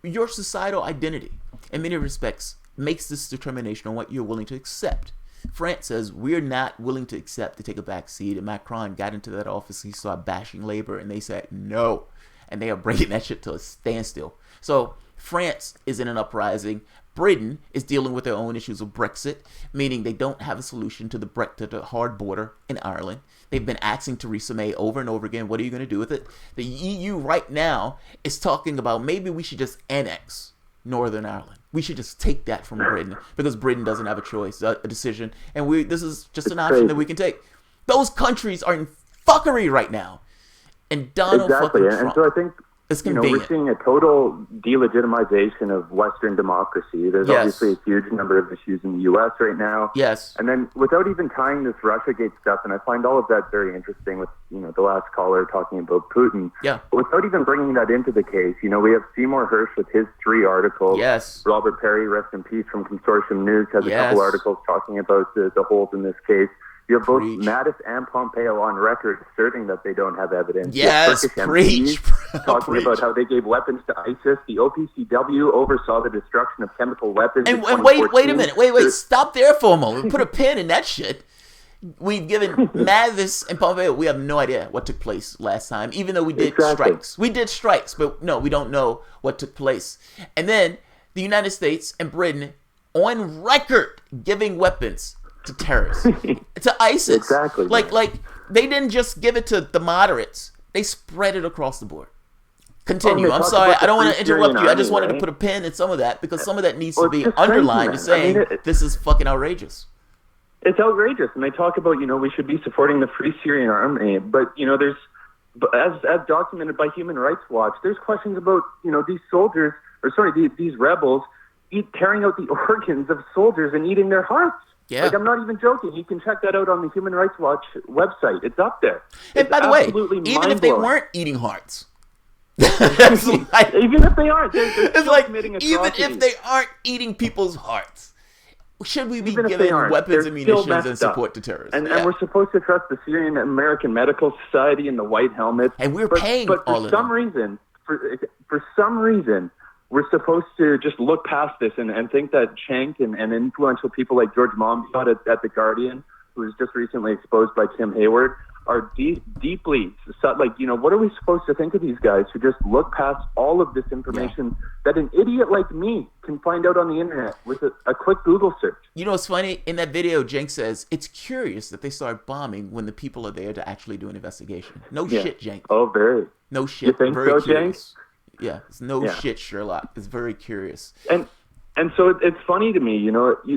your societal identity, in many respects, makes this determination on what you're willing to accept. France says, we're not willing to accept to take a back seat. And Macron got into that office, he started bashing labor, and they said no. And they are bringing that shit to a standstill. So France is in an uprising. Britain is dealing with their own issues of Brexit, meaning they don't have a solution to the hard border in Ireland. They've been asking Theresa May over and over again, what are you going to do with it? The EU right now is talking about maybe we should just annex Northern Ireland. We should just take that from Britain because Britain doesn't have a choice, a decision, and this is just an option that we can take. Those countries are in fuckery right now, and Donald fucking Trump. And so I think it's we're seeing a total delegitimization of Western democracy. There's obviously a huge number of issues in the U.S. right now. Yes. And then without even tying this Russiagate stuff, and I find all of that very interesting with, the last caller talking about Putin. Yeah. But without even bringing that into the case, we have Seymour Hersh with his 3 articles. Yes. Robert Perry, rest in peace, from Consortium News, has a couple articles talking about the holes in this case. You have both Mattis and Pompeo on record asserting that they don't have evidence. Yes, preach. Talking about how they gave weapons to ISIS. The OPCW oversaw the destruction of chemical weapons. And wait a minute. Wait. Stop there for a moment. Put a pin in that shit. We've given Mattis and Pompeo, we have no idea what took place last time, even though we did strikes. We did strikes, but no, we don't know what took place. And then the United States and Britain on record giving weapons to terrorists, to ISIS. Exactly. Like they didn't just give it to the moderates; they spread it across the board. Continue. I'm sorry, I don't want to interrupt you. I just wanted to put a pin in some of that because some of that needs to be underlined to saying this is fucking outrageous. It's outrageous, and they talk about we should be supporting the Free Syrian Army, but there's as documented by Human Rights Watch, there's questions about these soldiers these rebels tearing out the organs of soldiers and eating their hearts. Yeah. I'm not even joking. You can check that out on the Human Rights Watch website. It's up there. And by the way, even if they weren't eating hearts, even if they aren't, they're it's like committing even atrocities. if they aren't eating people's hearts, should we be Even if giving they aren't, weapons they're and still munitions and messed up. support to terrorists? And we're supposed to trust the Syrian American Medical Society and the White Helmets. And we're paying but all for of some them. reason, for some reason, we're supposed to just look past this and think that Cenk and influential people like George Monbiot at The Guardian, who was just recently exposed by Tim Hayward, are deeply, what are we supposed to think of these guys who just look past all of this information that an idiot like me can find out on the internet with a quick Google search? You know what's funny? In that video, Cenk says, it's curious that they start bombing when the people are there to actually do an investigation. No shit, Cenk. Oh, very. No shit. You think very so, curious. Yeah, it's no shit, Sherlock. It's very curious. And so it's funny to me,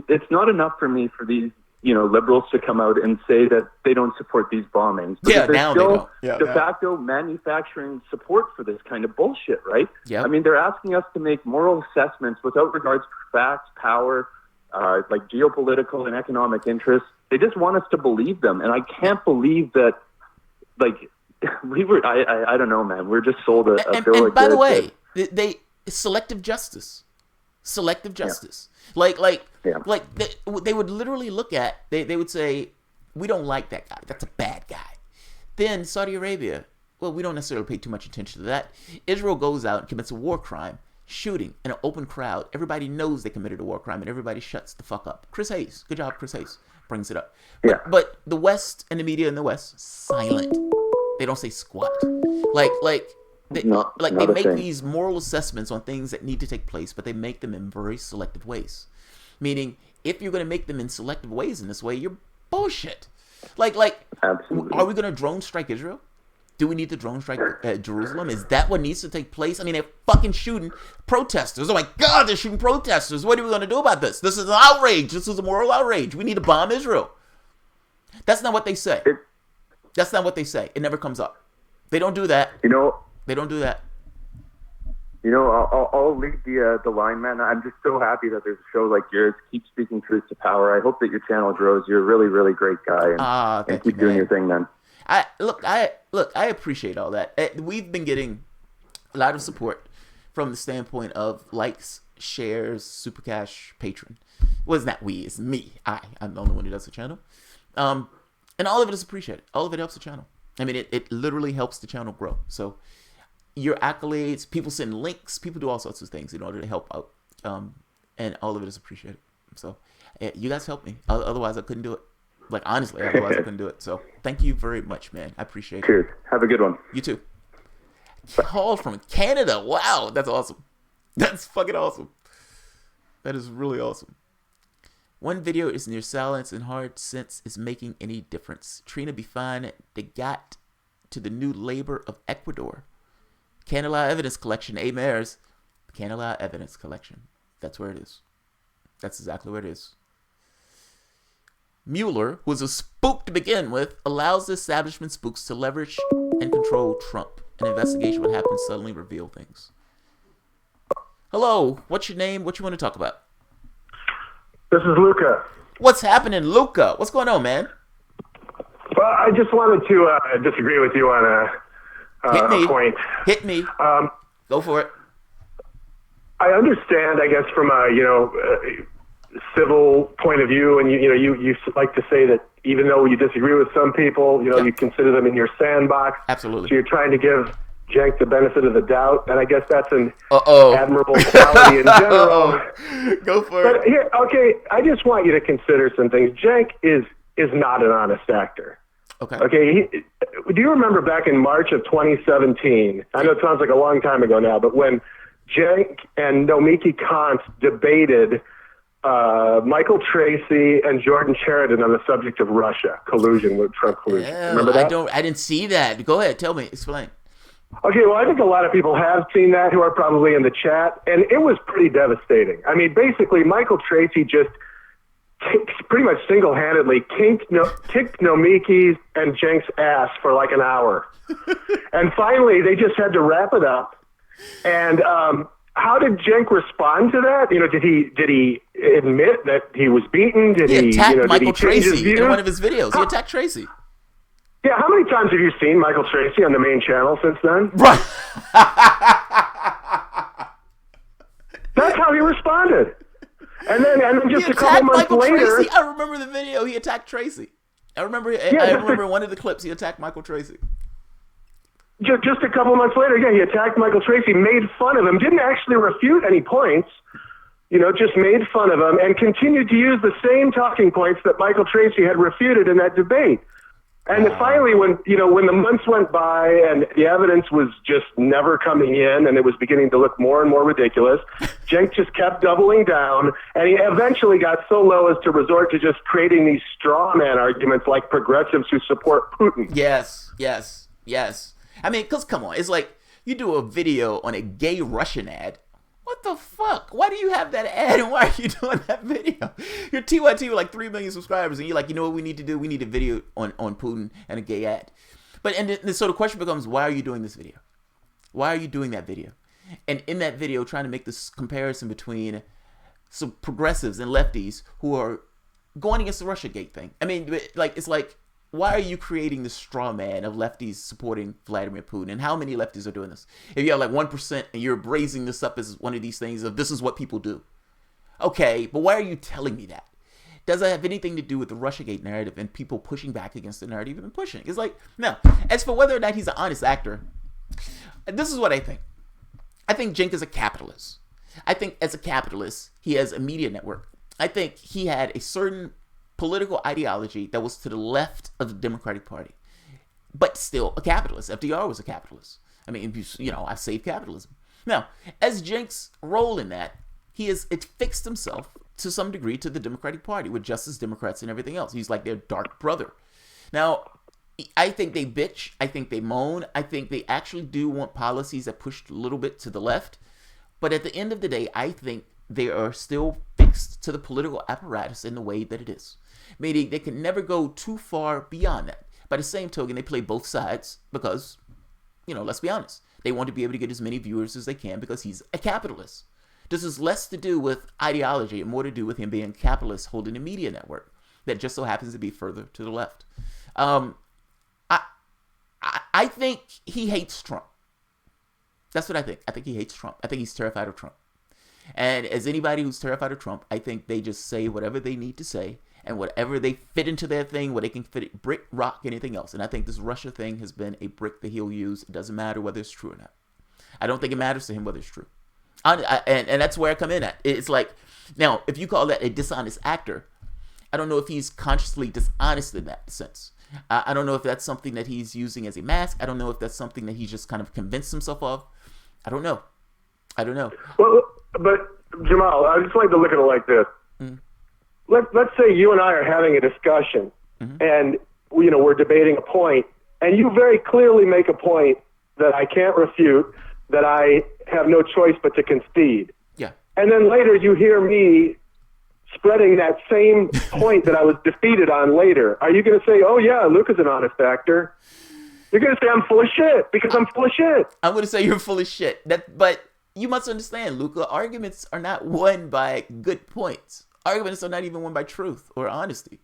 it's not enough for me for these, liberals to come out and say that they don't support these bombings. Yeah, now they don't. De facto manufacturing support for this kind of bullshit, right? Yeah. I mean, they're asking us to make moral assessments without regards to facts, power, geopolitical and economic interests. They just want us to believe them. And I can't believe that, I don't know, man. We're just sold a bill of goods. And by the way, they selective justice. They would literally look at, they would say, we don't like that guy. That's a bad guy. Then Saudi Arabia, well, we don't necessarily pay too much attention to that. Israel goes out and commits a war crime, shooting in an open crowd. Everybody knows they committed a war crime, and everybody shuts the fuck up. Chris Hayes, good job, Chris Hayes, brings it up. But the West and the media in the West, silent. They don't say squat. They make these moral assessments on things that need to take place, but they make them in very selective ways. Meaning, if you're going to make them in selective ways in this way, you're bullshit. Absolutely. Are we going to drone strike Israel? Do we need to drone strike Jerusalem? Is that what needs to take place? I mean, they're fucking shooting protesters. Oh my God, they're shooting protesters. What are we going to do about this? This is an outrage. This is a moral outrage. We need to bomb Israel. That's not what they say. That's not what they say. It never comes up. They don't do that. They don't do that. I'll leave the line, man. I'm just so happy that there's a show like yours. Keep speaking truth to power. I hope that your channel grows. You're a really, really great guy. And keep doing your thing, man. I appreciate all that. We've been getting a lot of support from the standpoint of likes, shares, super cash, patron. Well, it's not we, it's me. I'm the only one who does the channel. And all of it is appreciated. All of it helps the channel. I mean, it literally helps the channel grow. So your accolades, people send links, people do all sorts of things in order to help out. And all of it is appreciated. So you guys help me. Otherwise, I couldn't do it. Honestly, otherwise I couldn't do it. So thank you very much, man. I appreciate it. Cheers. Have a good one. You too. Call from Canada. Wow, that's awesome. That's fucking awesome. That is really awesome. One video is near silence and hard sense is making any difference. Trina be fine. They got to the new labor of Ecuador. Can't allow evidence collection. Mayors. Can't allow evidence collection. That's where it is. That's exactly where it is. Mueller, who was a spook to begin with, allows the establishment spooks to leverage and control Trump. An investigation would happen suddenly reveal things. Hello, what's your name? What you want to talk about? This is Luca. What's happening, Luca? What's going on, man? Well, I just wanted to disagree with you on a point. Hit me. Go for it. I understand, I guess, from a civil point of view, and you like to say that even though you disagree with some people, you consider them in your sandbox. Absolutely. So you're trying to give Cenk the benefit of the doubt, and I guess that's an admirable quality in general. Go for but it. Here, okay, I just want you to consider some things. Cenk is not an honest actor. Okay. Do you remember back in March of 2017? I know it sounds like a long time ago now, but when Cenk and Nomiki Kant debated Michael Tracy and Jordan Sheridan on the subject of Russia collusion, with Trump collusion. Remember that? I didn't see that. Go ahead, tell me, explain. Okay, well, I think a lot of people have seen that who are probably in the chat, and it was pretty devastating. I mean, basically, Michael Tracy just pretty much single-handedly kicked Nomiki's and Cenk's ass for like an hour. And finally, they just had to wrap it up. And how did Cenk respond to that? Did he admit that he was beaten? He attacked Michael Tracy in one of his videos. He attacked Tracy. Yeah, how many times have you seen Michael Tracy on the main channel since then? Right. That's how he responded. And then just he a couple months Michael later, Tracy. I remember the video. He attacked Tracy. I remember one of the clips. He attacked Michael Tracy. Just a couple months later, he attacked Michael Tracy, made fun of him, didn't actually refute any points, just made fun of him, and continued to use the same talking points that Michael Tracy had refuted in that debate. And finally, when the months went by and the evidence was just never coming in and it was beginning to look more and more ridiculous, Cenk just kept doubling down, and he eventually got so low as to resort to just creating these straw man arguments like progressives who support Putin. Yes. I mean, because come on, it's like you do a video on a gay Russian ad. What the fuck? Why do you have that ad and why are you doing that video? You're TYT with like 3 million subscribers and you're like, you know what we need to do? We need a video on Putin and a gay ad. So the question becomes, why are you doing this video? Why are you doing that video? And in that video, trying to make this comparison between some progressives and lefties who are going against the Russiagate thing. I mean, it's like, why are you creating this straw man of lefties supporting Vladimir Putin? And how many lefties are doing this? If you have like 1% and you're raising this up as one of these things of this is what people do. Okay, but why are you telling me that? Does it have anything to do with the Russiagate narrative and people pushing back against the narrative you've been pushing? It's like, no. As for whether or not he's an honest actor, this is what I think. I think Cenk is a capitalist. I think as a capitalist, he has a media network. I think he had a certain political ideology that was to the left of the Democratic Party, but still a capitalist. FDR was a capitalist. I mean, I saved capitalism. Now, as Cenk's role in that, he has fixed himself to some degree to the Democratic Party with Justice Democrats and everything else. He's like their dark brother. Now, I think they bitch. I think they moan. I think they actually do want policies that push a little bit to the left. But at the end of the day, I think they are still fixed to the political apparatus in the way that it is. Meaning they can never go too far beyond that. By the same token, they play both sides because, let's be honest. They want to be able to get as many viewers as they can because he's a capitalist. This is less to do with ideology and more to do with him being a capitalist holding a media network that just so happens to be further to the left. I think he hates Trump. That's what I think. I think he hates Trump. I think he's terrified of Trump. And as anybody who's terrified of Trump, I think they just say whatever they need to say and whatever they fit into their thing, where they can fit it, brick, rock, anything else. And I think this Russia thing has been a brick that he'll use. It doesn't matter whether it's true or not. I don't think it matters to him whether it's true. And that's where I come in at. It's like, now, if you call that a dishonest actor, I don't know if he's consciously dishonest in that sense. I don't know if that's something that he's using as a mask. I don't know if that's something that he's just kind of convinced himself of. I don't know. Well, but Jamal, I just like to look at it like this. Let's say you and I are having a discussion, and we're debating a point, and you very clearly make a point that I can't refute, that I have no choice but to concede. Yeah. And then later you hear me spreading that same point that I was defeated on later. Are you going to say, oh yeah, Luke is an honest actor? You're going to say I'm full of shit because I'm full of shit. I'm going to say you're full of shit. But you must understand, Luca, arguments are not won by good points. Arguments are not even won by truth or honesty.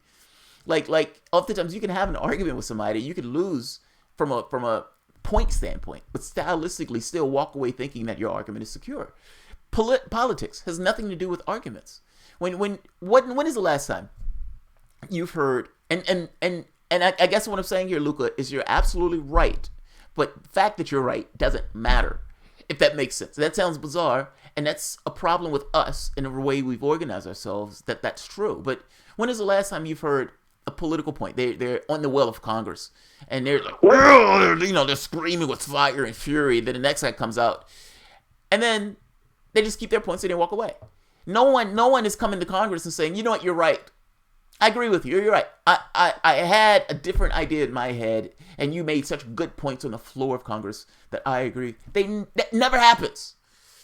Like oftentimes you can have an argument with somebody, you can lose from a point standpoint, but stylistically still walk away thinking that your argument is secure. Politics has nothing to do with arguments. When is the last time you've heard and I guess what I'm saying here, Luca, is you're absolutely right, but the fact that you're right doesn't matter, if that makes sense. That sounds bizarre, and that's a problem with us in the way we've organized ourselves, that's true. But when is the last time you've heard a political point? They're on the well of Congress, and they're like, they're screaming with fire and fury. Then the next guy comes out, and then they just keep their points and they walk away. No one is coming to Congress and saying, you know what, you're right. I agree with you. You're right. I had a different idea in my head, and you made such good points on the floor of Congress that I agree. That never happens.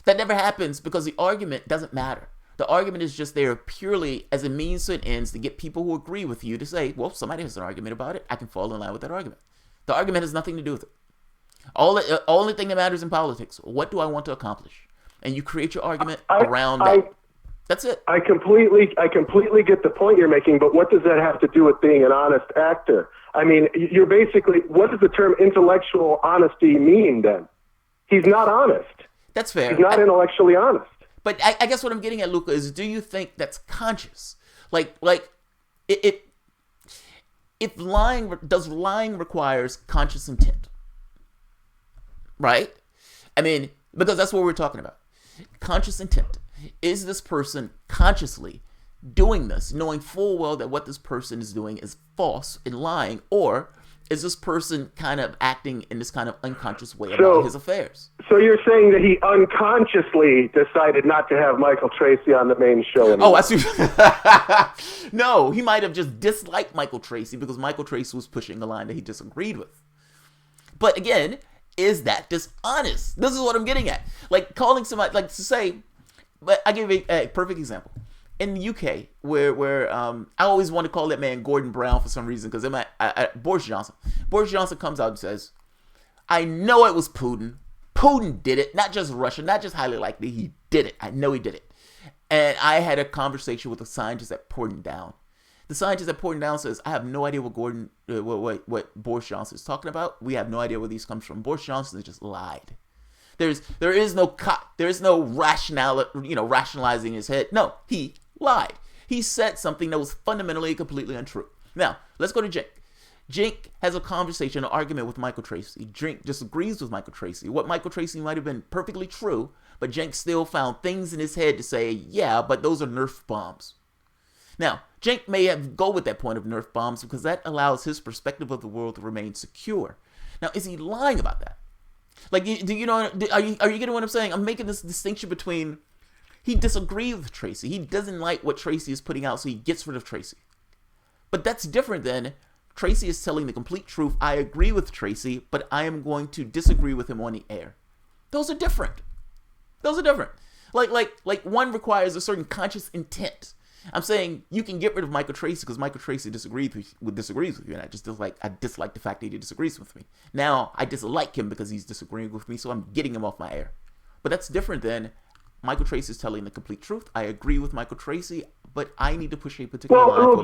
That never happens because the argument doesn't matter. The argument is just there purely as a means to an ends to get people who agree with you to say, well, somebody has an argument about it. I can fall in line with that argument. The argument has nothing to do with it. Only thing that matters in politics, what do I want to accomplish? And you create your argument around that. That's it. I completely get the point you're making, but what does that have to do with being an honest actor? I mean, you're basically, what does the term intellectual honesty mean then? He's not honest. That's fair. He's not intellectually honest. But I guess what I'm getting at, Luca, is do you think that's conscious? If lying requires conscious intent, right? I mean, because that's what we're talking about. Conscious intent. Is this person consciously doing this, knowing full well that what this person is doing is false and lying, or is this person kind of acting in this kind of unconscious way about his affairs? So you're saying that he unconsciously decided not to have Michael Tracy on the main show anymore? Oh, I see. No, he might have just disliked Michael Tracy because Michael Tracy was pushing a line that he disagreed with. But again, is that dishonest? This is what I'm getting at. Like calling somebody, like to say, but I give a perfect example. In the UK, where I always want to call that man Gordon Brown for some reason, because Boris Johnson. Boris Johnson comes out and says, I know it was Putin. Putin did it. Not just Russia, not just highly likely. He did it. I know he did it. And I had a conversation with a scientist at Portadown. The scientist at Portadown says, I have no idea what Boris Johnson is talking about. We have no idea where these comes from. Boris Johnson has just lied. There is no rationalizing his head. No, he lied. He said something that was fundamentally completely untrue. Now, let's go to Cenk. Cenk has a conversation, an argument with Michael Tracy. Cenk disagrees with Michael Tracy. What Michael Tracy might have been perfectly true, but Cenk still found things in his head to say, yeah, but those are Nerf bombs. Now, Cenk may have go with that point of Nerf bombs because that allows his perspective of the world to remain secure. Now, is he lying about that? Like, do you know? Are you getting what I'm saying? I'm making this distinction between he disagrees with Tracy. He doesn't like what Tracy is putting out, so he gets rid of Tracy. But that's different than Tracy is telling the complete truth. I agree with Tracy, but I am going to disagree with him on the air. Those are different. Like one requires a certain conscious intent. I'm saying you can get rid of Michael Tracy because Michael Tracy disagrees with you, and I dislike the fact that he disagrees with me. Now I dislike him because he's disagreeing with me, so I'm getting him off my air. But that's different than Michael Tracy is telling the complete truth. I agree with Michael Tracy, but I need to push a particular line. Well,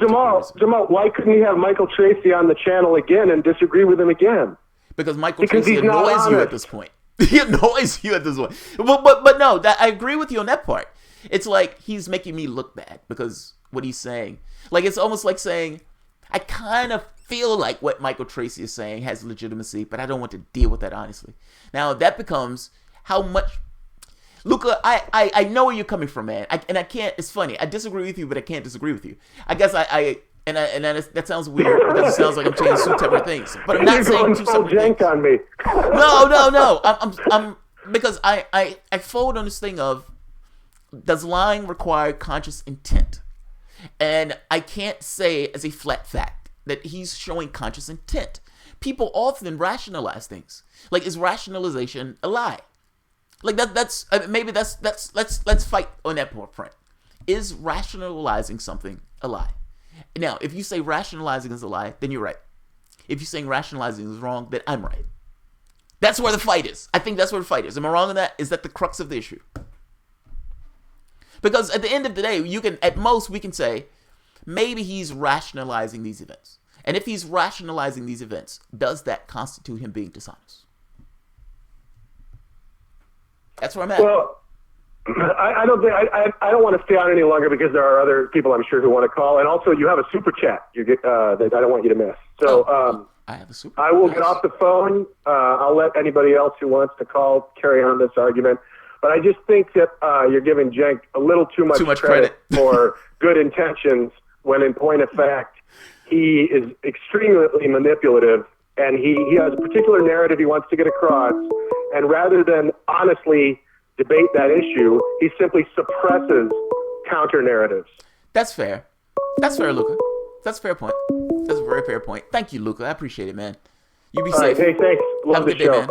Jamal, why couldn't he have Michael Tracy on the channel again and disagree with him again? Because Michael Tracy annoys you at this point. He annoys you at this point. But no, I agree with you on that part. It's like he's making me look bad because what he's saying. Like, it's almost like saying, I kind of feel like what Michael Tracy is saying has legitimacy, but I don't want to deal with that honestly. Now, that becomes how much... Luca, I know where you're coming from, man. I can't... It's funny. I disagree with you, but I can't disagree with you. I guess that sounds weird because it sounds like I'm saying two separate things. But I'm not saying two separate things. On me. No. I'm because I fold on this thing of does lying require conscious intent? And I can't say as a flat fact that he's showing conscious intent. People often rationalize things. Like, is rationalization a lie? Like let's fight on that front. Is rationalizing something a lie? Now, if you say rationalizing is a lie, then you're right. If you're saying rationalizing is wrong, then I'm right. That's where the fight is. I think that's where the fight is. Am I wrong on that? Is that the crux of the issue? Because at the end of the day, at most we can say maybe he's rationalizing these events. And if he's rationalizing these events, does that constitute him being dishonest? That's where I'm at. Well, I don't want to stay on any longer because there are other people I'm sure who want to call, and also you have a super chat that I don't want you to miss. So I have a super. I will get off the phone. I'll let anybody else who wants to call carry on this argument. But I just think that you're giving Cenk a little too much credit for good intentions when, in point of fact, he is extremely manipulative, and he has a particular narrative he wants to get across. And rather than honestly debate that issue, he simply suppresses counter narratives. That's fair. That's fair, Luca. That's a fair point. That's a very fair point. Thank you, Luca. I appreciate it, man. You be safe. Right, hey, thanks. Love Have a good the day, show. man.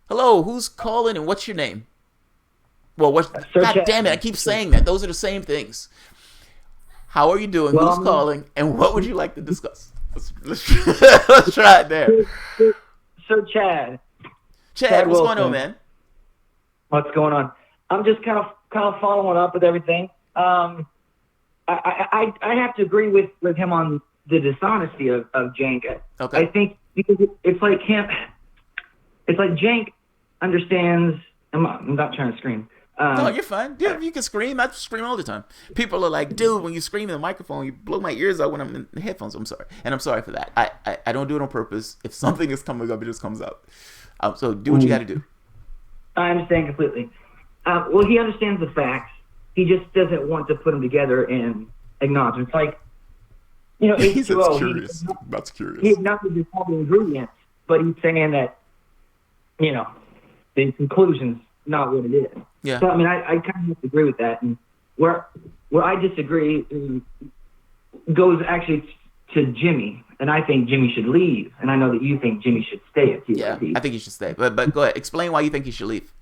Hello, who's calling and what's your name? Well, God damn it, I keep saying that. Those are the same things. How are you doing? Who's calling? And what would you like to discuss? Let's try it there. So Chad, what's going on, man? What's going on? I'm just kind of following up with everything. I have to agree with him on the dishonesty of Cenk. Okay. I think because it's like Cenk understands. I'm not trying to scream. No, you're fine. Yeah, you can scream. I scream all the time. People are like, dude, when you scream in the microphone, you blow my ears out when I'm in the headphones. I'm sorry. And I'm sorry for that. I don't do it on purpose. If something is coming up, it just comes out. So do what you got to do. I understand completely. Well, he understands the facts. He just doesn't want to put them together and acknowledge them. It's like, He's H2O. curious. That's curious. He acknowledges all the ingredients, but he's saying that, the conclusion's not what it is. Yeah. So, I kind of agree with that. And where I disagree goes actually to Jimmy. And I think Jimmy should leave. And I know that you think Jimmy should stay at TYT. Yeah, I think he should stay. But go ahead. Explain why you think he should leave.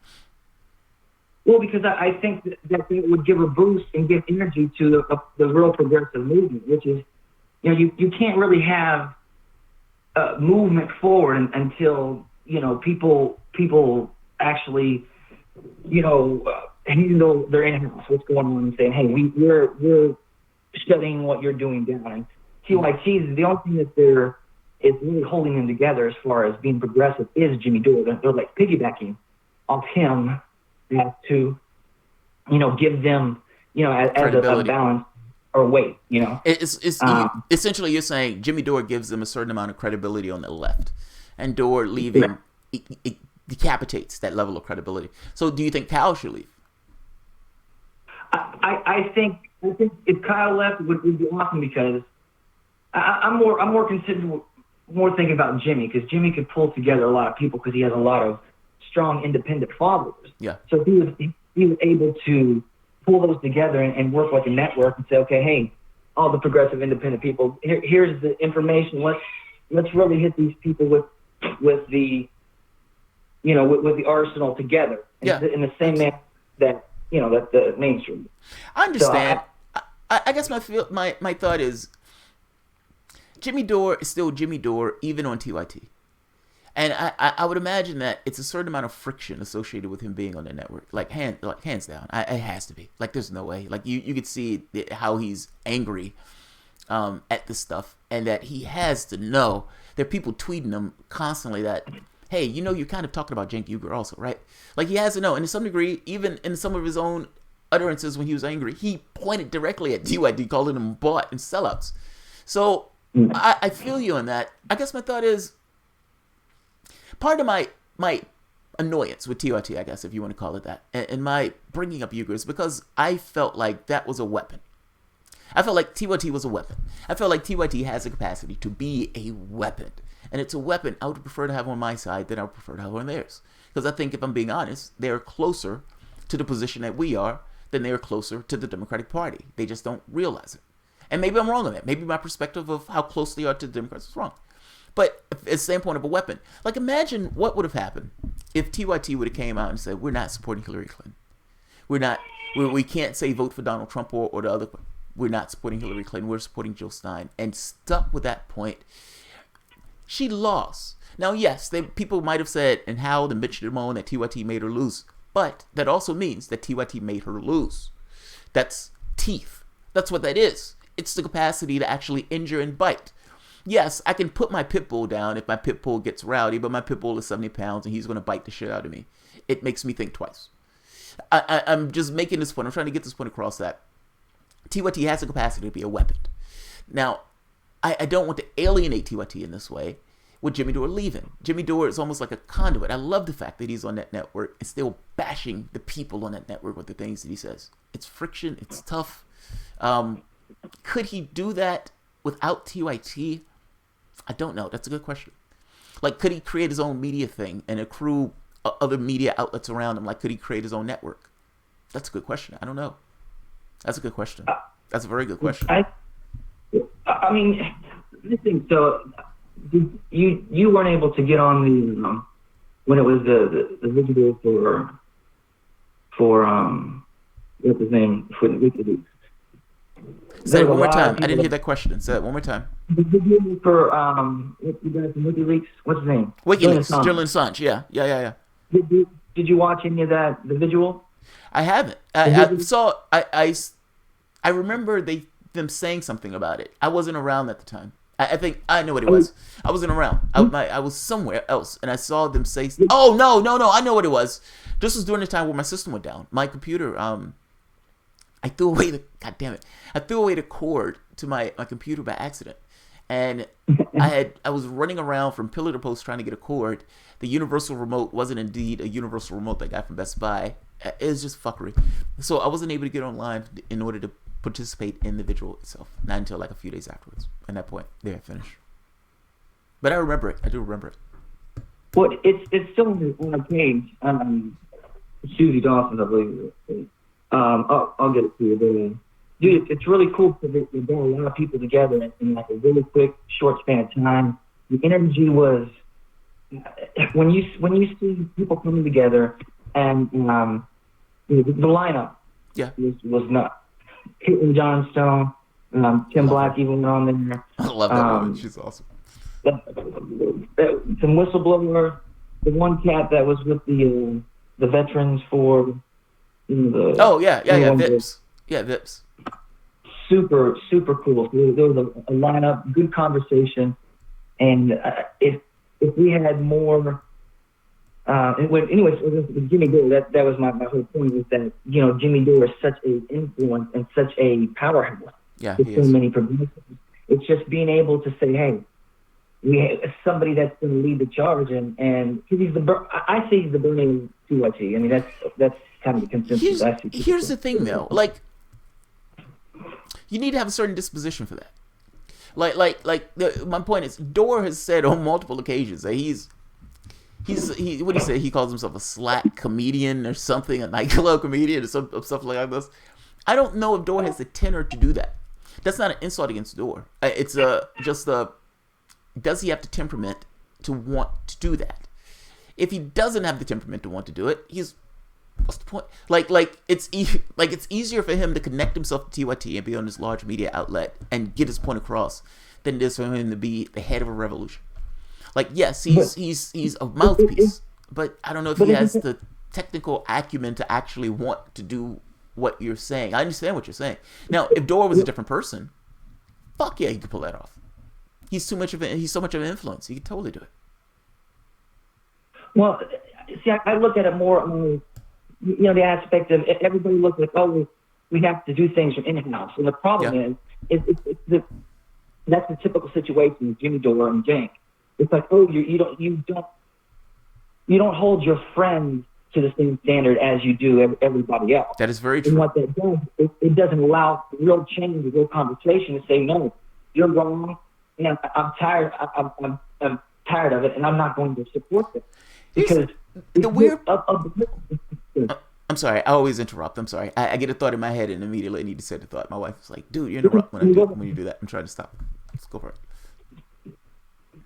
Well, because I think that it would give a boost and give energy to the real progressive movement, which is, you can't really have movement forward until, people actually, handle their in-house, what's going on, and saying, hey, we're studying what you're doing down. And TYT, the only thing that they're is really holding them together as far as being progressive is Jimmy Dore. They're like piggybacking off him as to, give them, as a balance or weight, It's essentially you're saying Jimmy Dore gives them a certain amount of credibility on the left, and Dore leaving it decapitates that level of credibility. So do you think Kyle should leave? I think if Kyle left, it would be awesome because I'm more thinking about Jimmy, because Jimmy could pull together a lot of people because he has a lot of strong independent followers. Yeah. So he was able to pull those together and work like a network and say, okay, hey, all the progressive independent people, here's the information. Let's really hit these people with the with the arsenal together. In the same manner that that the mainstream. I understand. So I guess my thought is Jimmy Dore is still Jimmy Dore even on TYT. And I would imagine that it's a certain amount of friction associated with him being on the network, hands down. It has to be. There's no way. You could see how he's angry at this stuff, and that he has to know. There are people tweeting him constantly that, hey, you're kind of talking about Cenk Uygur also, right? He has to know. And to some degree, even in some of his own utterances when he was angry, he pointed directly at TYT, calling them bought and sellouts. So I feel you on that. I guess my thought is, part of my annoyance with TYT, I guess, if you want to call it that, and my bringing up Uygur is because I felt like that was a weapon. I felt like TYT was a weapon. I felt like TYT has the capacity to be a weapon. And it's a weapon I would prefer to have on my side than I would prefer to have on theirs. Because I think, if I'm being honest, they're closer to the position that we are, then they are closer to the Democratic Party. They just don't realize it. And maybe I'm wrong on that. Maybe my perspective of how close they are to the Democrats is wrong. But it's the same point of a weapon. Like, imagine what would have happened if TYT would have came out and said, we're not supporting Hillary Clinton. We can't say vote for Donald Trump or the other. We're not supporting Hillary Clinton. We're supporting Jill Stein. And stuck with that point. She lost. Now, yes, people might have said, and Howard and Mitch Damone, that TYT made her lose. But that also means that TYT made her lose. That's teeth. That's what that is. It's the capacity to actually injure and bite. Yes, I can put my pit bull down if my pit bull gets rowdy, but my pit bull is 70 pounds and he's going to bite the shit out of me. It makes me think twice. I'm just making this point. I'm trying to get this point across that TYT has the capacity to be a weapon. Now, I don't want to alienate TYT in this way with Jimmy Dore leaving. Jimmy Dore is almost like a conduit. I love the fact that he's on that network and still bashing the people on that network with the things that he says. It's friction. It's tough. Could he do that without TYT? I don't know. That's a good question. Like, could he create his own media thing and accrue other media outlets around him? Like, could he create his own network? That's a good question. I don't know. That's a good question. That's a very good question. I mean, listen, so you weren't able to get on the when it was the video for what's his name for the WikiLeaks. Say it one more time. I didn't hear that question. Say it one more time. The video for what's the guy from WikiLeaks? What's his name? WikiLeaks. Julian Assange. Yeah. Did you watch any of that? The visual? I haven't. I saw. I remember them saying something about it. I wasn't around at the time. I think I know what it was. I wasn't around. I was somewhere else, and I saw them say. Oh no! I know what it was. This was during the time where my system went down. My computer. I threw away the cord to my computer by accident, and I was running around from pillar to post trying to get a cord. The universal remote wasn't indeed a universal remote that I got from Best Buy. It was just fuckery. So I wasn't able to get online in order to participate in the visual itself. Not until like a few days afterwards. At that point, there, finished. But I remember it. I do remember it. Well, it's still on the page. Susie Dawson, I believe. I'll get it to you. But, dude, it's really cool because they brought a lot of people together in like a really quick, short span of time. The energy was when you see people coming together, and the lineup was nuts. Caitlin Johnstone, Tim Black even went on there. I love that woman. She's awesome. Some whistleblower, the one cat that was with the veterans for. Vips. Yeah, Vips. Super cool. There was a lineup, good conversation, and if we had more, anyways, with Jimmy Dore, that was my whole point, was that Jimmy Dore is such an influence and such a powerhouse. Yeah, with so many progressives. It's just being able to say, hey, we have somebody that's going to lead the charge, and I see he's the burning TYT. I mean, that's kind of the consensus. Here's the thing, though. Like, you need to have a certain disposition for that. My point is, Dore has said on multiple occasions that he's what do you say? He calls himself a slack comedian or something, a nightclub comedian or something like this. I don't know if Dore has the tenor to do that. That's not an insult against Dore. It's does he have the temperament to want to do that? If he doesn't have the temperament to want to do it, what's the point? It's easier for him to connect himself to TYT and be on this large media outlet and get his point across than it is for him to be the head of a revolution. Like, yes, he's a mouthpiece, but I don't know if he has the technical acumen to actually want to do what you're saying. I understand what you're saying. Now, if Dore was a different person, fuck yeah, he could pull that off. He's so much of an influence. He could totally do it. Well, see, I look at it more, the aspect of everybody looks like, oh, we have to do things from in-house. And the problem is that's the typical situation with Jimmy Dore and Cenk. It's like, oh, you don't hold your friends to the same standard as you do everybody else. That is very true. And what that does, it doesn't allow real change, real conversation to say, no, you're wrong, and I'm tired. I'm tired of it, and I'm not going to support it. Because I'm sorry. I always interrupt. I'm sorry. I get a thought in my head and immediately I need to say the thought. My wife is like, dude, you interrupt when you do that. I'm trying to stop. Let's go for it.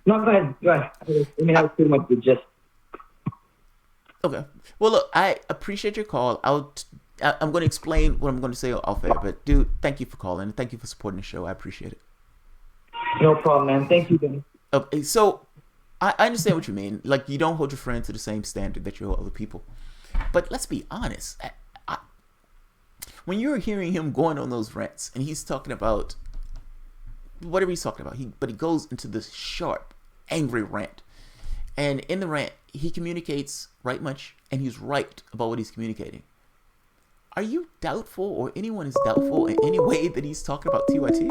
No, go ahead. Go ahead. I mean, that was pretty much the gist. Okay. Well, look, I appreciate your call. I'm going to explain what I'm going to say off air. But, dude, thank you for calling. Thank you for supporting the show. I appreciate it. No problem, man. Thank you, Ben. Okay, so I understand what you mean. Like, you don't hold your friend to the same standard that you hold other people. But let's be honest. When you're hearing him going on those rants, and he's talking about whatever he's talking about, but he goes into this sharp, angry rant. And in the rant, he communicates right much, and he's right about what he's communicating. Are you doubtful, or anyone is doubtful in any way that he's talking about TYT?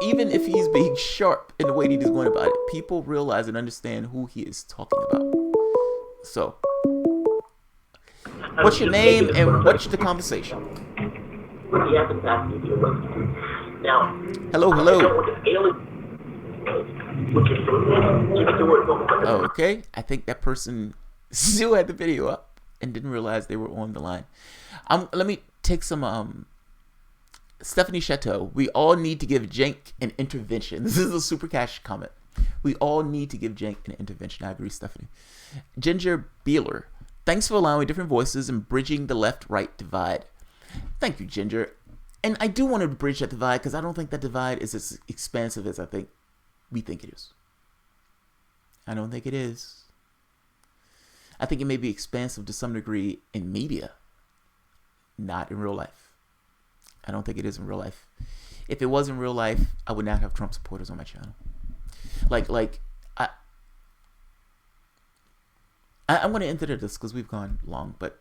Even if he's being sharp in the way that he's going about it, people realize and understand who he is talking about. So, what's your name and what's the conversation? Hello. Okay, I think that person still had the video up and didn't realize they were on the line. Let me take some Stephanie Chateau. We all need to give Cenk an intervention. This is a super cash comment. We all need to give Cenk an intervention. I agree, Stephanie. Ginger Beeler. Thanks for allowing different voices and bridging the left-right divide. Thank you, Ginger. And I do want to bridge that divide because I don't think that divide is as expansive as we think it is. I don't think it is. I think it may be expansive to some degree in media, not in real life. I don't think it is in real life. If it was in real life, I would not have Trump supporters on my channel. I'm going to enter this because we've gone long, but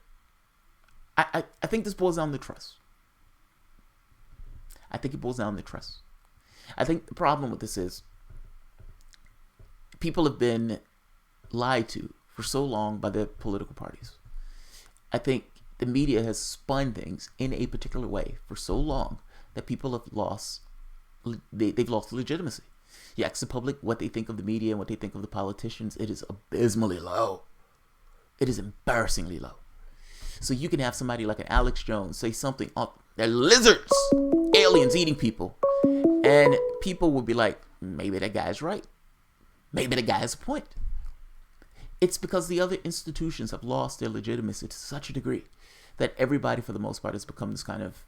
I think this boils down to trust. I think it boils down to trust. I think the problem with this is people have been lied to for so long by their political parties. I think the media has spun things in a particular way for so long that people have lost legitimacy. You ask the public what they think of the media and what they think of the politicians, it is abysmally low. It is embarrassingly low. So you can have somebody like an Alex Jones say something, they're lizards, aliens eating people, and people will be like, maybe that guy's right. Maybe the guy has a point. It's because the other institutions have lost their legitimacy to such a degree that everybody, for the most part, has become this kind of,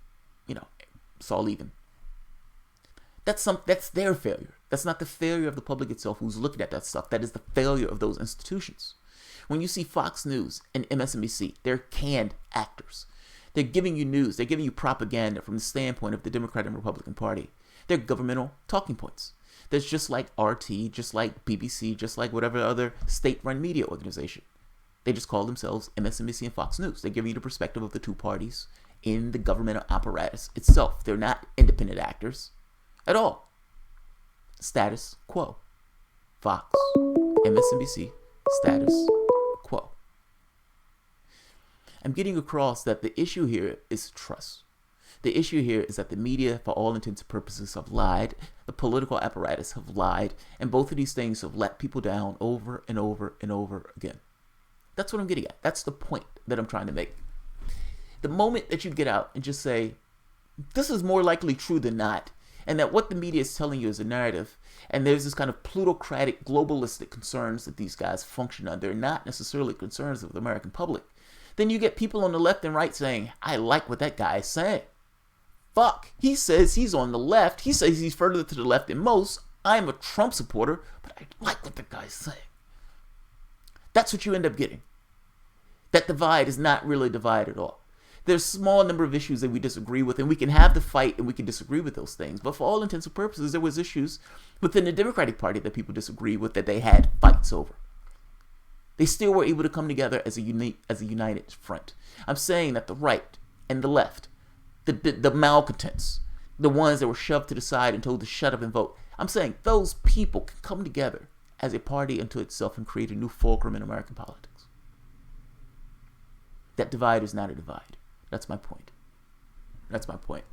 it's all even. That's their failure. That's not the failure of the public itself who's looking at that stuff. That is the failure of those institutions. When you see Fox News and MSNBC, they're canned actors. They're giving you news. They're giving you propaganda from the standpoint of the Democratic and Republican Party. They're governmental talking points. There's just like RT, just like BBC, just like whatever other state-run media organization. They just call themselves MSNBC and Fox News. They're giving you the perspective of the two parties in the governmental apparatus itself. They're not independent actors at all. Status quo. Fox, MSNBC, status quo. I'm getting across that the issue here is trust. The issue here is that the media, for all intents and purposes, have lied. The political apparatus have lied. And both of these things have let people down over and over and over again. That's what I'm getting at. That's the point that I'm trying to make. The moment that you get out and just say, this is more likely true than not, and that what the media is telling you is a narrative, and there's this kind of plutocratic, globalistic concerns that these guys function under, not necessarily concerns of the American public, then you get people on the left and right saying, I like what that guy is saying. Fuck, he says he's on the left. He says he's further to the left than most. I'm a Trump supporter, but I like what the guy's saying. That's what you end up getting. That divide is not really a divide at all. There's a small number of issues that we disagree with, and we can have the fight and we can disagree with those things. But for all intents and purposes, there was issues within the Democratic Party that people disagree with that they had fights over. They still were able to come together as a united front. I'm saying that the right and the left, the malcontents, the ones that were shoved to the side and told to shut up and vote, I'm saying those people can come together as a party unto itself and create a new fulcrum in American politics. That divide is not a divide. That's my point. That's my point.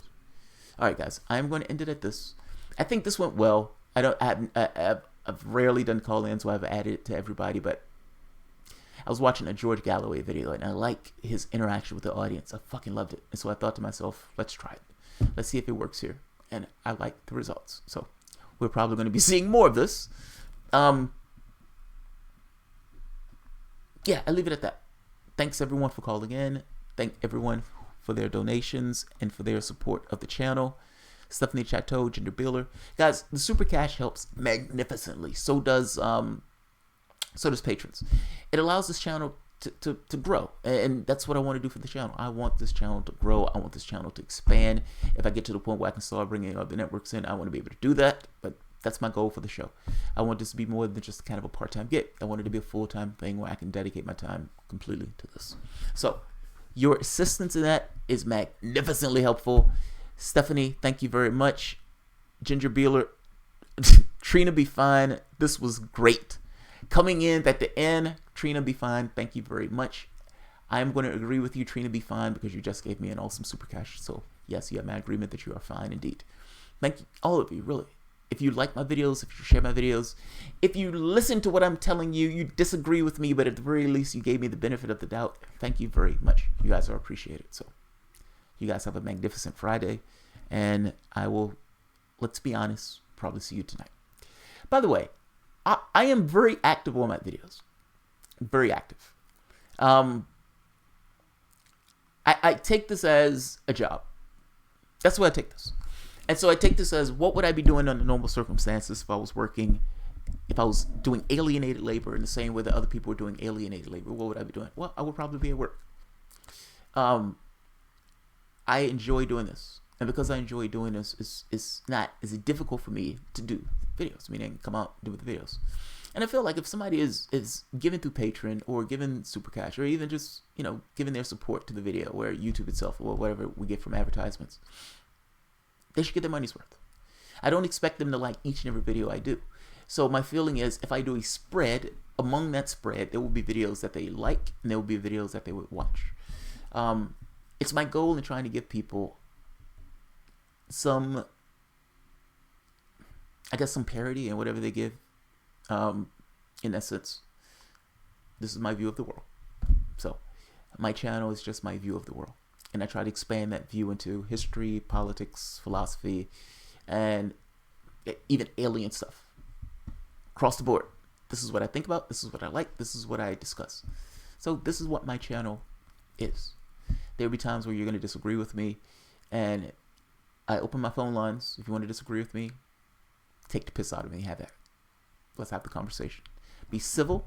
All right, guys, I'm going to end it at this. I think this went well. I've rarely done call-ins, so I've added it to everybody, but I was watching a George Galloway video, and I like his interaction with the audience. I fucking loved it. And so I thought to myself, let's try it. Let's see if it works here. And I like the results. So we're probably going to be seeing more of this. Yeah, I leave it at that. Thanks everyone for calling in. Thank everyone for their donations and for their support of the channel. Stephanie Chateau, Ginger Beeler. Guys, the Super Cash helps magnificently. So does patrons. It allows this channel to grow. And that's what I want to do for the channel. I want this channel to grow. I want this channel to expand. If I get to the point where I can start bringing other networks in, I want to be able to do that. But that's my goal for the show. I want this to be more than just kind of a part-time gig. I want it to be a full-time thing where I can dedicate my time completely to this. So your assistance in that is magnificently helpful. Stephanie, thank you very much. Ginger Beeler, Trina Be Fine, this was great. Coming in at the end, Trina Be Fine, thank you very much. I am going to agree with you, Trina Be Fine, because you just gave me an awesome super cash. So yes, you have my agreement that you are fine indeed. Thank you, all of you, really. If you like my videos, if you share my videos, if you listen to what I'm telling you, you disagree with me, but at the very least, you gave me the benefit of the doubt. Thank you very much. You guys are appreciated. So you guys have a magnificent Friday, and I will, let's be honest, probably see you tonight. By the way, I am very active on my videos. Very active. I take this as a job. That's why I take this. And so I take this as, what would I be doing under normal circumstances if I was working, if I was doing alienated labor in the same way that other people were doing alienated labor? What would I be doing? Well, I would probably be at work. I enjoy doing this. And because I enjoy doing this, it's difficult for me to do videos, meaning come out and do the videos. And I feel like if somebody is giving through Patreon or giving Super Cash or even just, giving their support to the video, where YouTube itself or whatever we get from advertisements, they should get their money's worth. I don't expect them to like each and every video I do. So my feeling is, if I do a spread, among that spread, there will be videos that they like and there will be videos that they would watch. It's my goal in trying to give people some parity in whatever they give. In essence, this is my view of the world. So my channel is just my view of the world. And I try to expand that view into history, politics, philosophy, and even alien stuff. Across the board. This is what I think about. This is what I like. This is what I discuss. So this is what my channel is. There will be times where you're going to disagree with me. And I open my phone lines. If you want to disagree with me, take the piss out of me. Have that. Let's have the conversation. Be civil,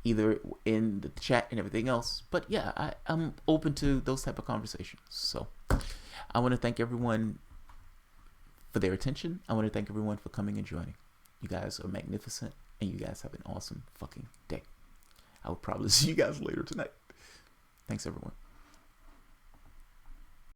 either in the chat and everything else. But yeah, I'm open to those type of conversations. So I want to thank everyone for their attention. I want to thank everyone for coming and joining. You guys are magnificent, and you guys have an awesome fucking day. I will probably see you guys later tonight. Thanks, everyone.